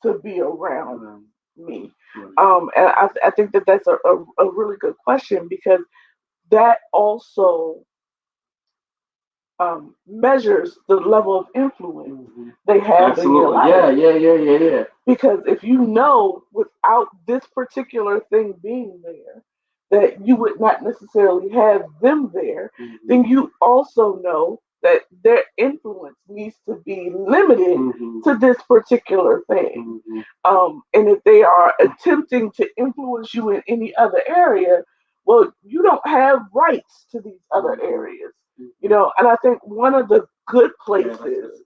A: to be around me? And I think that that's a really good question, because that also measures the level of influence they have in your life.
B: Yeah.
A: Because if you know without this particular thing being there, that you would not necessarily have them there, then you also know that their influence needs to be limited to this particular thing. And if they are attempting to influence you in any other area, well, you don't have rights to these other areas. And I think one of the good places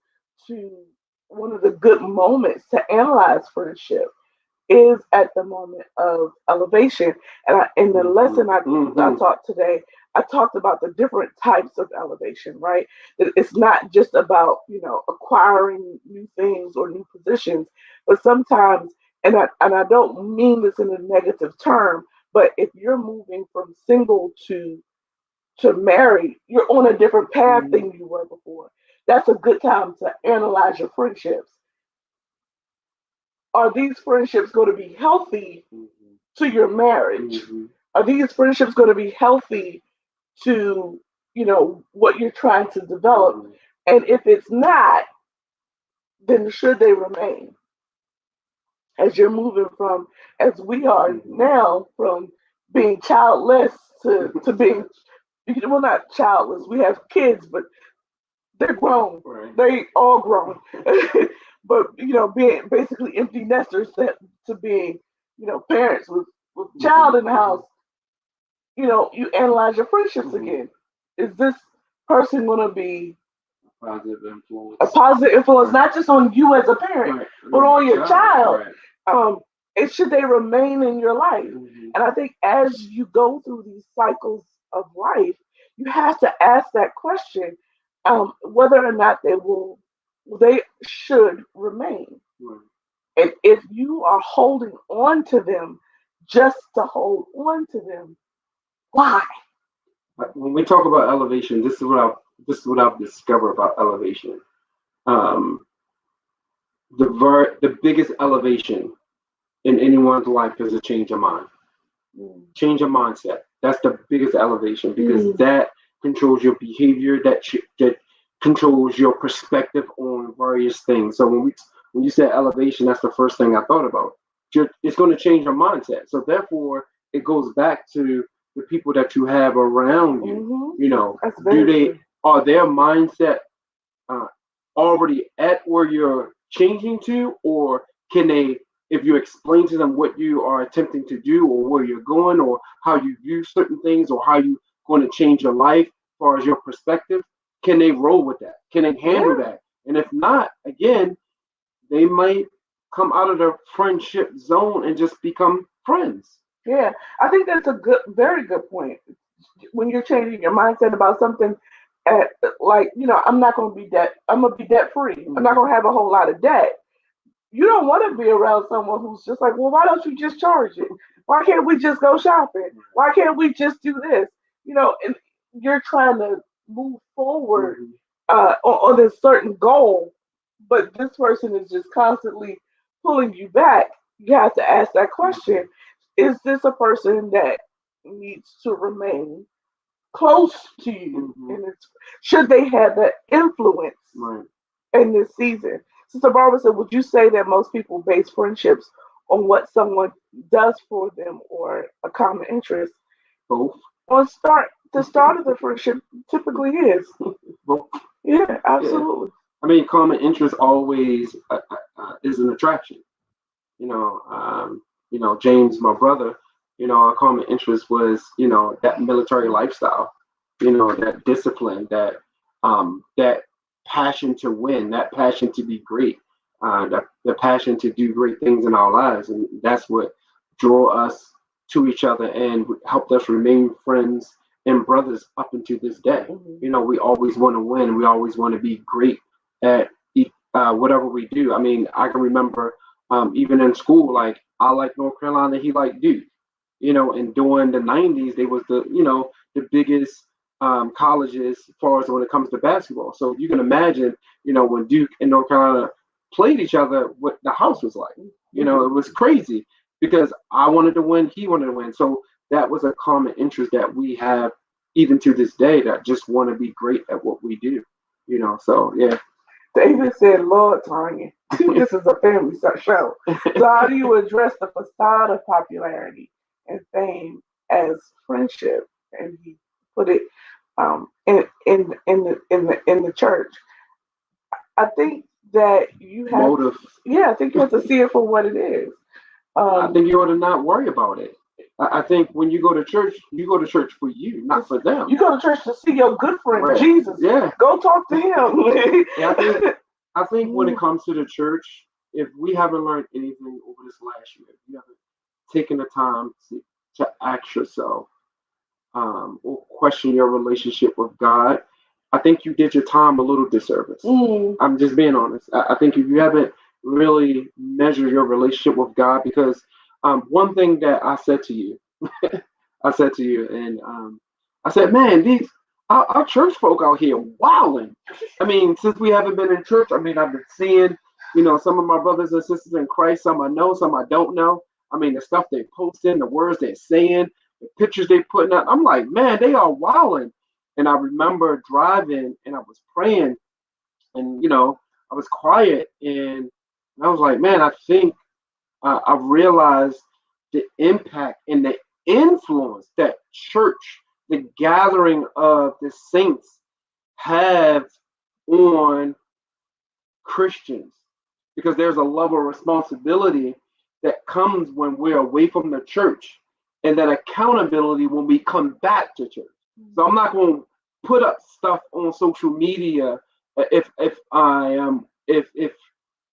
A: one of the good moments to analyze friendship is at the moment of elevation. And in the lesson I taught today, I talked about the different types of elevation, right? That it's not just about, acquiring new things or new positions, but sometimes, and I don't mean this in a negative term, but if you're moving from single to married, you're on a different path than you were before. That's a good time to analyze your friendships. Are these friendships going to be healthy to your marriage? Are these friendships going to be healthy to, what you're trying to develop? And if it's not, then should they remain? As you're moving from, as we are now, from being childless to being, well, not childless. We have kids, but they're grown.
B: Right.
A: They all grown. But being basically empty nesters to being, parents with child in the house. You analyze your friendships again. Is this person going to be
B: positive influence?
A: A positive influence, not just on you as a parent,
B: Right.
A: but on your child.
B: Right.
A: And should they remain in your life? And I think as you go through these cycles of life, you have to ask that question, whether or not they should remain.
B: Right.
A: And if you are holding on to them just to hold on to them, why?
B: When we talk about elevation, this is what I've discovered about elevation. Um, the biggest elevation in anyone's life is a change of mind. Change of mindset. That's the biggest elevation because that controls your behavior. That controls your perspective on various things. So when you said elevation, that's the first thing I thought about. It's going to change your mindset. So therefore, it goes back to the people that you have around you. Are their mindset already at where you're changing to, or can they, if you explain to them what you are attempting to do or where you're going or how you view certain things or how you're going to change your life as far as your perspective, can they roll with that? Can they handle that? And if not, again, they might come out of their friendship zone and just become friends.
A: Yeah, I think that's a very good point. When you're changing your mindset about something, I'm not going to be debt. I'm going to be debt free. I'm not going to have a whole lot of debt. You don't want to be around someone who's just like, well, why don't you just charge it? Why can't we just go shopping? Why can't we just do this? And you're trying to move forward on a certain goal, but this person is just constantly pulling you back. You have to ask that question. Is this a person that needs to remain close to you? And should they have that influence in this season? Sister Barbara said, would you say that most people base friendships on what someone does for them or a common interest?
B: Both.
A: The start of the friendship typically is.
B: Both.
A: Yeah, absolutely.
B: Yeah. I mean, common interest always is an attraction. James, my brother, our common interest was, that military lifestyle, that discipline, that passion to win, that passion to be great, the passion to do great things in our lives. And that's what drew us to each other and helped us remain friends and brothers up into this day. We always want to win. We always want to be great at whatever we do. I mean, I can remember even in school, like I like North Carolina, he liked Duke. And during the 90s, they was the biggest colleges as far as when it comes to basketball. So you can imagine, when Duke and North Carolina played each other, what the house was like. It was crazy because I wanted to win, he wanted to win. So that was a common interest that we have even to this day, that just want to be great at what we do. So yeah.
A: David said, Lord, Tanya, this is a family show. So how do you address the facade of popularity and fame as friendship? And he put it in the church. I think that you have
B: motive.
A: Yeah, I think you have to see it for what it is.
B: I think you ought to not worry about it. I think when you go to church for you, not for them.
A: You go to church to see your good friend,
B: right.
A: Jesus.
B: Yeah.
A: Go talk to him.
B: Yeah, I think when it comes to the church, if we haven't learned anything over this last year, if you haven't taken the time to ask yourself or question your relationship with God, I think you did your time a little disservice. I'm just being honest. I think if you haven't really measured your relationship with God, because one thing that I said to you, and I said, man, these our church folk out here wilding. I mean, since we haven't been in church, I mean, I've been seeing, some of my brothers and sisters in Christ. Some I know, some I don't know. I mean, the stuff they posting, the words they're saying, the pictures they putting up. I'm like, man, they are wilding. And I remember driving and I was praying, and I was quiet, and I was like, man, I think I realized the impact and the influence that church, the gathering of the saints, have on Christians, because there's a level of responsibility that comes when we're away from the church, and that accountability when we come back to church. So I'm not going to put up stuff on social media if I am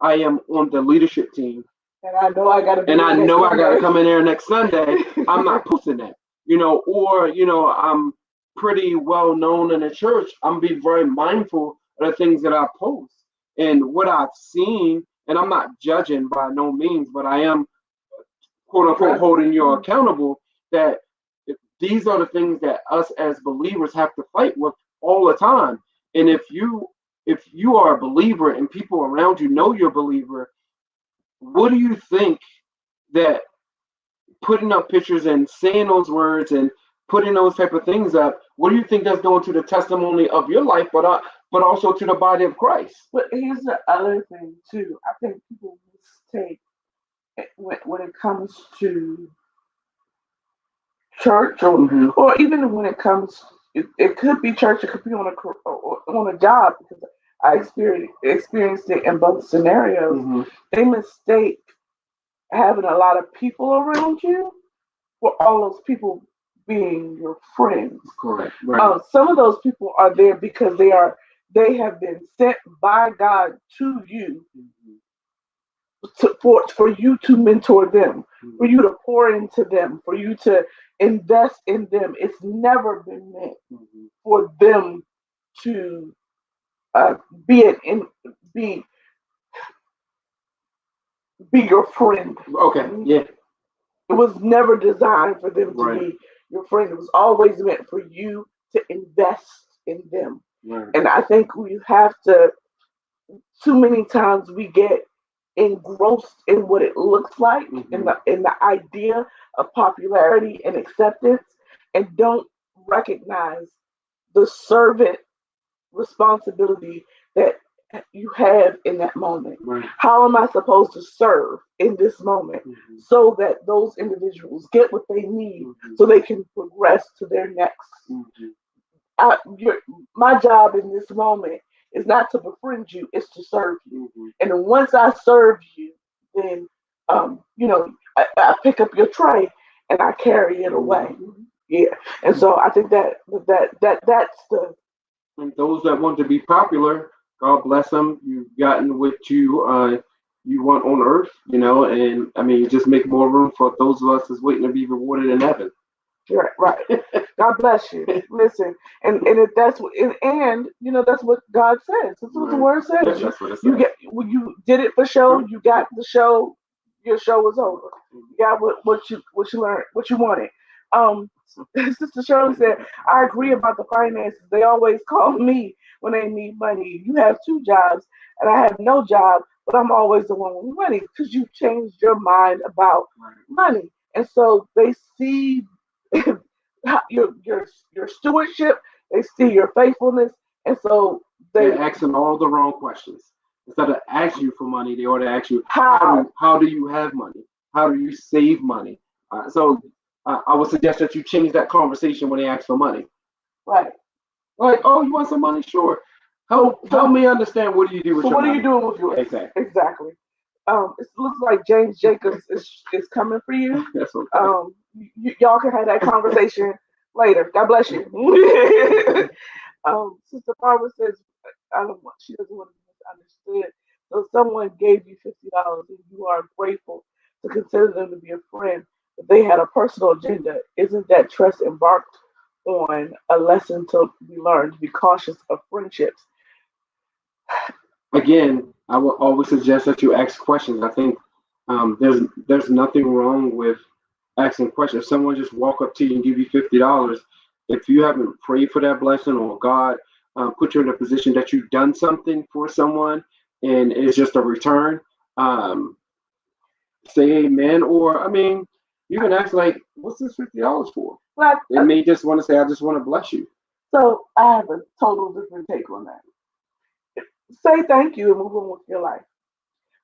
B: on the leadership team,
A: and I know I got
B: to come in there next Sunday. I'm not posting that, or I'm pretty well known in the church. I'm being very mindful of the things that I post and what I've seen, and I'm not judging by no means, but I am quote unquote holding you accountable that these are the things that us as believers have to fight with all the time. And if you are a believer and people around you know you're a believer, what do you think that putting up pictures and saying those words and putting those type of things up, what do you think that's doing to the testimony of your life, but also to the body of Christ?
A: But here's the other thing too. I think people mistake when it comes to church, or even when it comes, it could be church, it could be on a job, because I experienced it in both scenarios. They mistake having a lot of people around you for all those people being your friends.
B: Correct. Right.
A: Some of those people are there because they have been sent by God to you for you to mentor them, for you to pour into them, for you to invest in them. It's never been meant for them to be your friend.
B: Okay. Yeah.
A: It was never designed for them to be your friend. It was always meant for you to invest in them.
B: Right.
A: And I think we have to. Too many times we get engrossed in what it looks like, in the idea of popularity and acceptance, and don't recognize the servant responsibility that you have in that moment.
B: Right.
A: How am I supposed to serve in this moment so that those individuals get what they need so they can progress to their next? My job in this moment is not to befriend you, it's to serve you. And then once I serve you, then I pick up your tray and I carry it away. Yeah. And so I think that's the.
B: And those that want to be popular, God bless them. You've gotten what you want on earth, and I mean, just make more room for those of us that's waiting to be rewarded in heaven.
A: Right. God bless you. Listen, and if that's what, and that's what God says. That's what the word says.
B: Yes, that's what it says.
A: You did it for show. You got the show. Your show was over. You got what you learned, what you wanted. Sister Shirley said, I agree about the finances. They always call me when they need money. You have 2 jobs and I have no job, but I'm always the one with money, because you changed your mind about money. And so they see your stewardship, they see your faithfulness, and so
B: they're asking all the wrong questions. Instead of asking you for money, they ought to ask you, how do you have money? How do you save money? So I would suggest that you change that conversation when they ask for money.
A: Right.
B: Like, oh, you want some money? Sure. Help me understand, what do you do with your money?
A: What are you doing with yours? Exactly. It looks like James Jacobs is coming for you.
B: That's okay.
A: Y'all can have that conversation later. God bless you. Sister Barbara says, she doesn't want to be misunderstood. So someone gave you $50 and you are grateful to consider them to be a friend, but they had a personal agenda. Isn't that trust embarked on a lesson to be learned to be cautious of friendships?
B: Again, I would always suggest that you ask questions. I think there's nothing wrong with asking questions. If someone just walk up to you and give you $50, if you haven't prayed for that blessing or God put you in a position that you've done something for someone and it's just a return, um, say amen. Or I mean, you can ask like, "What's this $50 for?"
A: Well,
B: They may just want to say, "I just want to bless you."
A: so I have a total different take on that. Say thank you and move on with your life.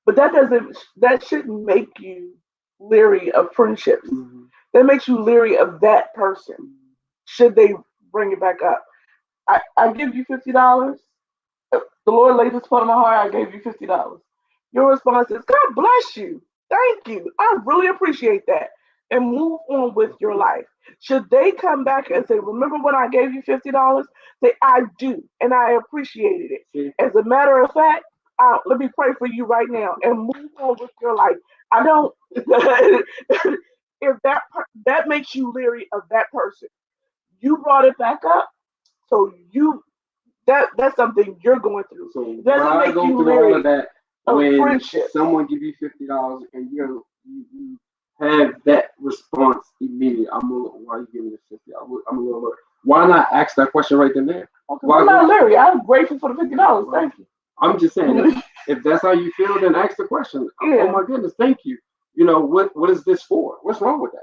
A: But that shouldn't make you leery of friendships.
B: Mhm.
A: That makes you leery of that person. Should they bring it back up? I give you $50. The Lord laid this upon my heart. I gave you $50. Your response is, God bless you. Thank you. I really appreciate that. And move on with your life. Should they come back and say, remember when I gave you $50? Say, I do. And I appreciated it.
B: See?
A: As a matter of fact, let me pray for you right now and move on with your life. I don't, if that makes you leery of that person, you brought it back up. So that's something you're going through.
B: So
A: It
B: why
A: doesn't make
B: go
A: you
B: through all of
A: leery
B: that
A: of
B: when
A: friendship.
B: someone give you $50 and you have that response immediately? I'm a little, why are you giving this $50? I'm a little worried. Why not ask that question right then there?
A: Okay,
B: Why
A: I'm
B: go?
A: not leery. I'm grateful for the $50. Thank you.
B: I'm just saying, if that's how you feel, then ask the question. Oh
A: Yeah,
B: my goodness, thank you. You know what is this for? What's wrong with that?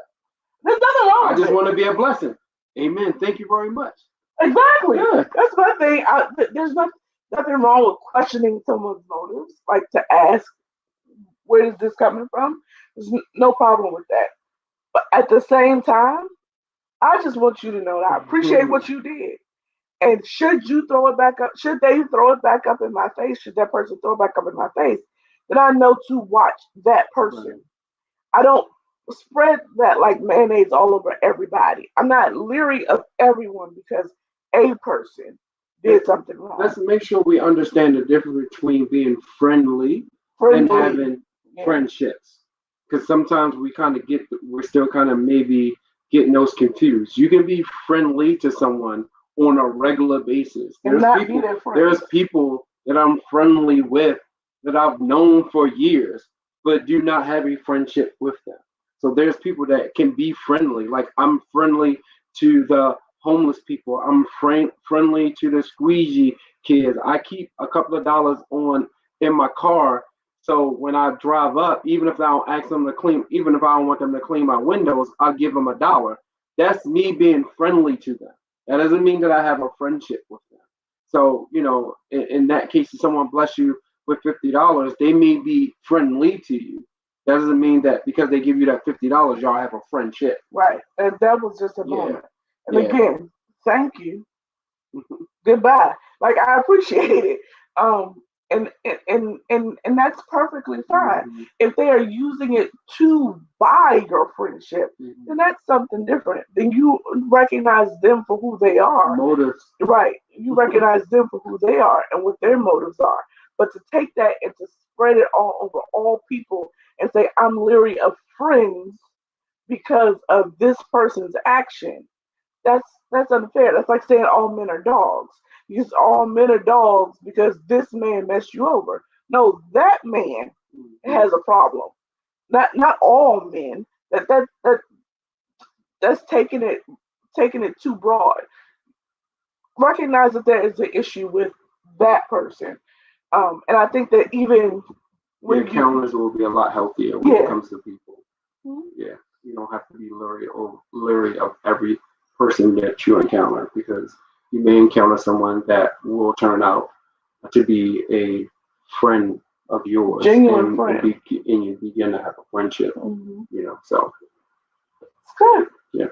A: there's nothing wrong
B: I
A: with
B: just
A: it.
B: want to be a blessing. Amen. Thank you very much.
A: Exactly.
B: Yeah.
A: That's my thing. There's nothing wrong with questioning someone's motives, like to ask, where is this coming from? There's no problem with that. But at the same time, I just want you to know that I appreciate what you did. And should you throw it back up, should they throw it back up in my face, should that person throw it back up in my face, then I know to watch that person. I don't spread that like mayonnaise all over everybody. I'm not leery of everyone because a person did something wrong.
B: Let's make sure we understand the difference between being friendly and
A: Friendly.
B: having
A: Yeah.
B: friendships. Because sometimes we're still kind of maybe getting those confused. You can be friendly to someone on a regular basis.
A: And not be their friend.
B: There's people that I'm friendly with that I've known for years, but do not have a friendship with them. So there's people that can be friendly. Like I'm friendly to the homeless people. I'm friendly to the squeegee kids. I keep a couple of dollars on in my car. So when I drive up, even if I don't ask them to clean, even if I don't want them to clean my windows, I'll give them $1. That's me being friendly to them. That doesn't mean that I have a friendship with them. So, in that case, if someone bless you with $50, they may be friendly to you. That doesn't mean that because they give you that $50, y'all have a friendship.
A: Right. And that was just a
B: Yeah.
A: moment. And
B: Yeah.
A: again, thank you. Goodbye. Like I appreciate it. And that's perfectly fine.
B: Mhm.
A: If they are using it to buy your friendship,
B: Mhm.
A: then that's something different. Then you recognize them for who they are.
B: Motives.
A: Right. You recognize them for who they are and what their motives are. But to take that and to spread it all over all people and say, I'm leery of friends because of this person's action, that's unfair. That's like saying all men are dogs. Because all men are dogs because this man messed you over. No, that man has a problem. Not all men. That's taking it too broad. Recognize that there is an issue with that person. And I think that even
B: The
A: when you
B: encounters will be a lot healthier when it
A: yeah.
B: comes to people. Yeah, you don't have to be leery of every person that you encounter because you may encounter someone that will turn out to be a friend of yours,
A: Genuine friend.
B: and you begin to have a friendship.
A: Mhm.
B: So
A: It's good.
B: yeah.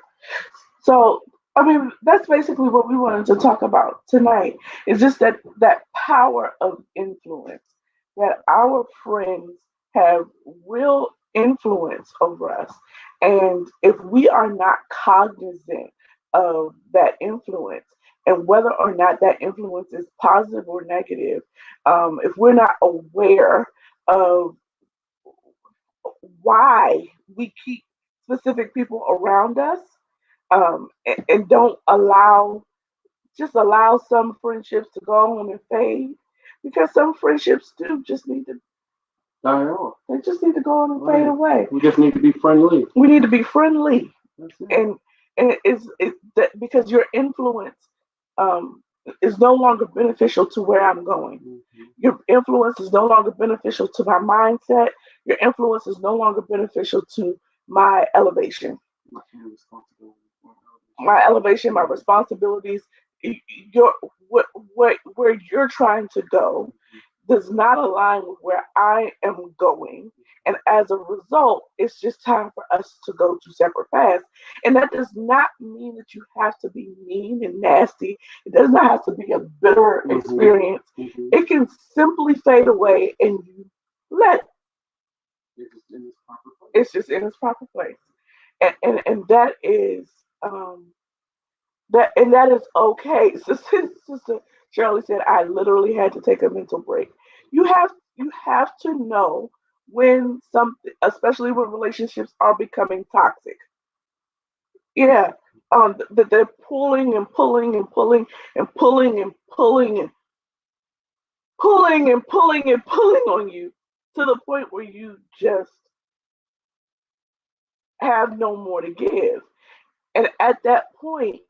A: So, I mean, that's basically what we wanted to talk about tonight. It's just that power of influence, that our friends have real influence over us. And if we are not cognizant of that influence, and whether or not that influence is positive or negative, if we're not aware of why we keep specific people around us, and don't just allow some friendships to go on and fade, because some friendships do just need to
B: Die off.
A: they just need to go on and fade
B: Right.
A: away.
B: We just need to be friendly.
A: We need to be friendly,
B: That's it.
A: and it's that because your influence um, is no longer beneficial to where I'm going.
B: Mhm.
A: Your influence is no longer beneficial to my mindset. Your influence is no longer beneficial to my elevation.
B: My family responsibility.
A: My elevation, my responsibilities, your what where you're trying to go does not align with where I am going. And as a result, it's just time for us to go to separate paths. And that does not mean that you have to be mean and nasty. It does not have to be a bitter
B: Mhm.
A: experience.
B: Mhm.
A: It can simply fade away and you let it.
B: It's just in its proper place.
A: It's just in its proper place. And that is that is okay. Sister Shirley said, I literally had to take a mental break. You have to know when something, especially when relationships are becoming toxic. Yeah, that they're pulling and pulling and pulling and pulling and pulling and pulling and pulling and pulling on you to the point where you just have no more to give. And at that point,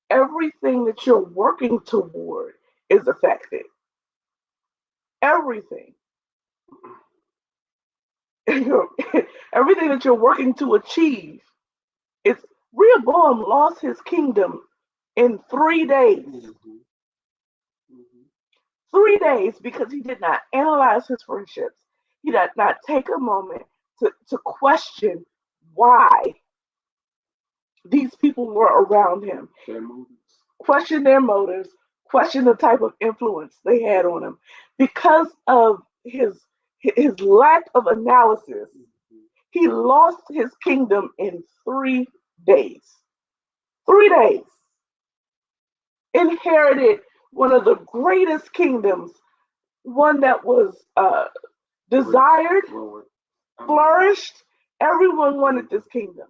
A: everything that you're working toward is affected. Everything. Everything that you're working to achieve. It's Rehoboam lost his kingdom in 3 days.
B: Mhm. Mhm.
A: 3 days because he did not analyze his friendships. He did not take a moment to question why these people were around him,
B: Their motives.
A: question their motives, question the type of influence they had on him. Because of his lack of analysis,
B: Mhm.
A: he lost his kingdom in 3 days. 3 days. Inherited one of the greatest kingdoms, one that was desired,
B: Lord.
A: flourished. Everyone wanted this kingdom.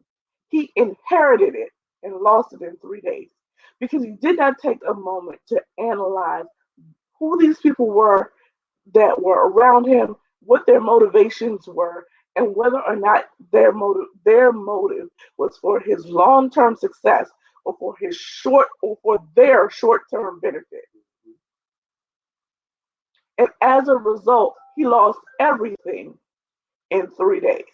A: He inherited it and lost it in 3 days because he did not take a moment to analyze who these people were that were around him, what their motivations were, and whether or not their motive was for his long term success or for his short or for their short term benefit. And as a result, he lost everything in 3 days.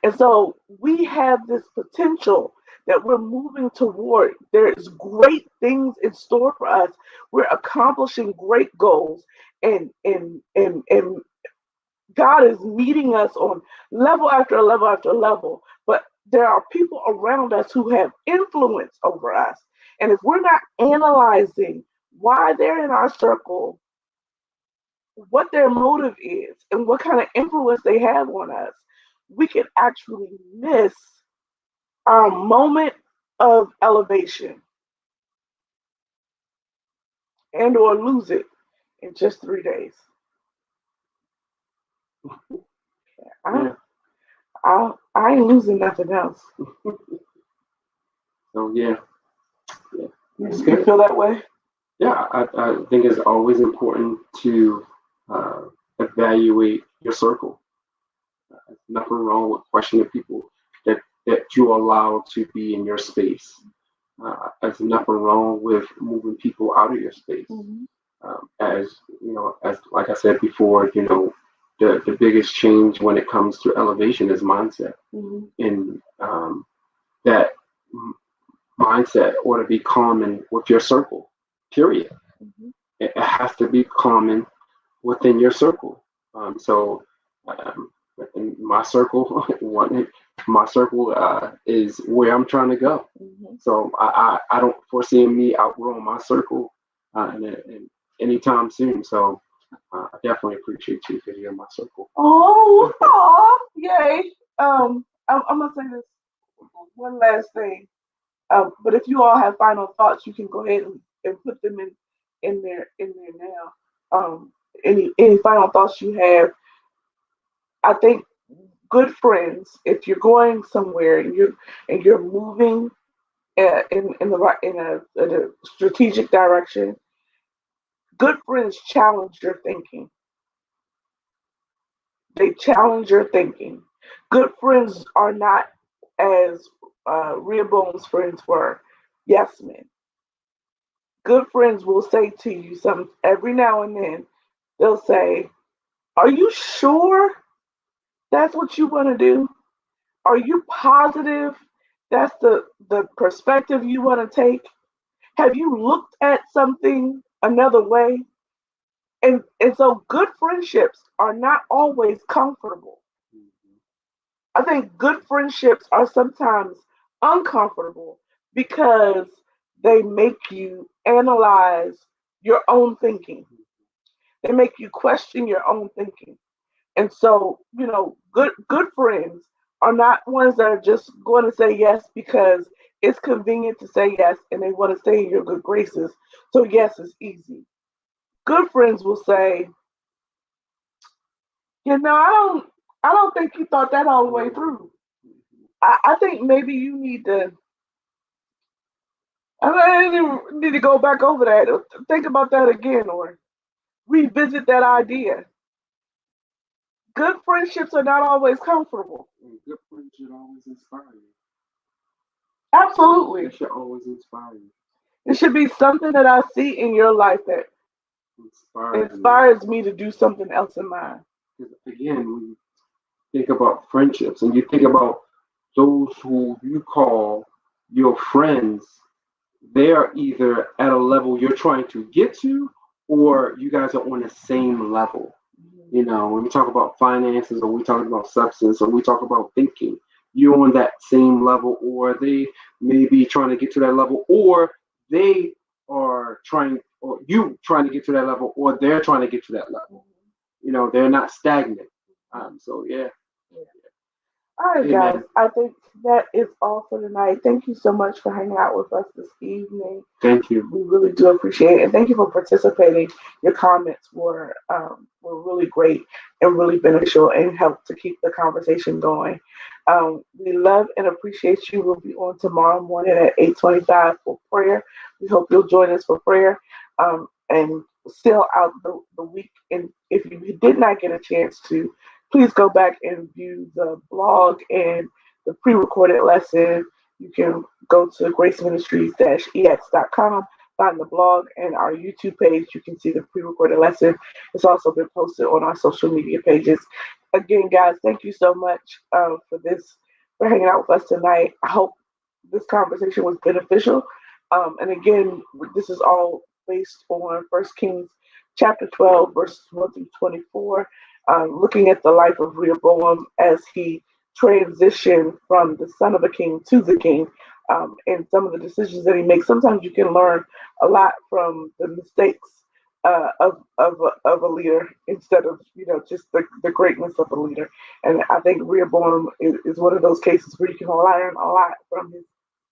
A: And so we have this potential that we're moving toward. There's great things in store for us. We're accomplishing great goals, and God is meeting us on level after level after level. But there are people around us who have influence over us. And if we're not analyzing why they're in our circle, what their motive is, and what kind of influence they have on us, we can actually miss our moment of elevation and or lose it in just 3 days. I,
B: Yeah.
A: I ain't losing nothing else.
B: So yeah. Yeah. That's
A: You
B: good.
A: feel that way?
B: Yeah, I think it's always important to uh, evaluate your circle. There's nothing wrong with questioning people that you allow to be in your space. There's nothing wrong with moving people out of your space.
A: Mm-hmm.
B: As you know, as like I said before, the biggest change when it comes to elevation is mindset,
A: Mm-hmm.
B: and that mindset ought to be common with your circle. Period.
A: Mm-hmm.
B: It has to be common within your circle. So, um, in my circle, my circle is where I'm trying to go.
A: Mm-hmm.
B: So I don't foresee me outgrowing my circle anytime soon. So I definitely appreciate you because you're in my circle.
A: Oh, aw, yay. I'm gonna say this one last thing. But if you all have final thoughts, you can go ahead and put them in there now. Any final thoughts you have? I think good friends, if you're going somewhere and you're moving in the right in a strategic direction, good friends challenge your thinking. They challenge your thinking. Good friends are not as Rehoboam's friends were. Yes men. Good friends will say to you some every now and then. They'll say, "Are you sure that's what you want to do? Are you positive that's the perspective you want to take? Have you looked at something another way?" And so good friendships are not always comfortable. I think good friendships are sometimes uncomfortable because they make you analyze your own thinking. They make you question your own thinking. And so, good friends are not ones that are just going to say yes because it's convenient to say yes and they want to stay in your good graces. So yes is easy. Good friends will say, I don't think you thought that all the way through. I think maybe you need to I need to go back over that or think about that again or revisit that idea. Good friendships are not always comfortable.
B: And good friends should always inspire you.
A: Absolutely.
B: They should always inspire you.
A: It should be something that I see in your life that
B: Inspires me.
A: inspires me to do something else in mine.
B: Because again, when you think about friendships and you think about those who you call your friends, they are either at a level you're trying to get to or you guys are on the same level. When we talk about finances or we talk about substance or we talk about thinking, you're on that same level or they may be trying to get to that level or they are trying or you trying to get to that level or they're trying to get to that level. They're not stagnant. So yeah.
A: All right, guys.
B: Amen.
A: I think that is all for tonight. Thank you so much for hanging out with us this evening.
B: Thank you.
A: We really do appreciate it, and thank you for participating. Your comments were really great and really beneficial, and helped to keep the conversation going. We love and appreciate you. We'll be on tomorrow morning at 8:25 for prayer. We hope you'll join us for prayer and still out the week. And if you did not get a chance to, please go back and view the blog and the pre-recorded lesson. You can go to graceministries-ex.com, find the blog and our YouTube page. You can see the pre-recorded lesson. It's also been posted on our social media pages. Again, guys, thank you so much for hanging out with us tonight. I hope this conversation was beneficial. And again, this is all based on 1 Kings chapter 12, verses 1 through 24, looking at the life of Rehoboam as he transitioned from the son of a king to the king, and some of the decisions that he makes. Sometimes you can learn a lot from the mistakes of a leader instead of just the greatness of a leader. And I think Rehoboam is one of those cases where you can learn a lot from his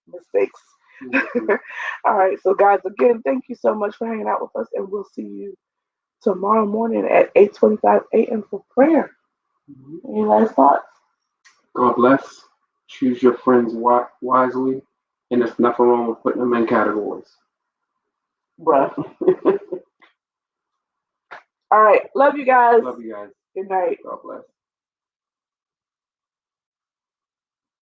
A: mistakes.
B: Mhm.
A: All right, so guys, again, thank you so much for hanging out with us, and we'll see you tomorrow morning at 8:25 a.m. for prayer.
B: Mhm.
A: Any last thoughts?
B: God bless. Choose your friends wisely, and there's nothing wrong with putting them in categories.
A: Bruh. All right, love you guys.
B: Love you guys.
A: Good night.
B: God bless.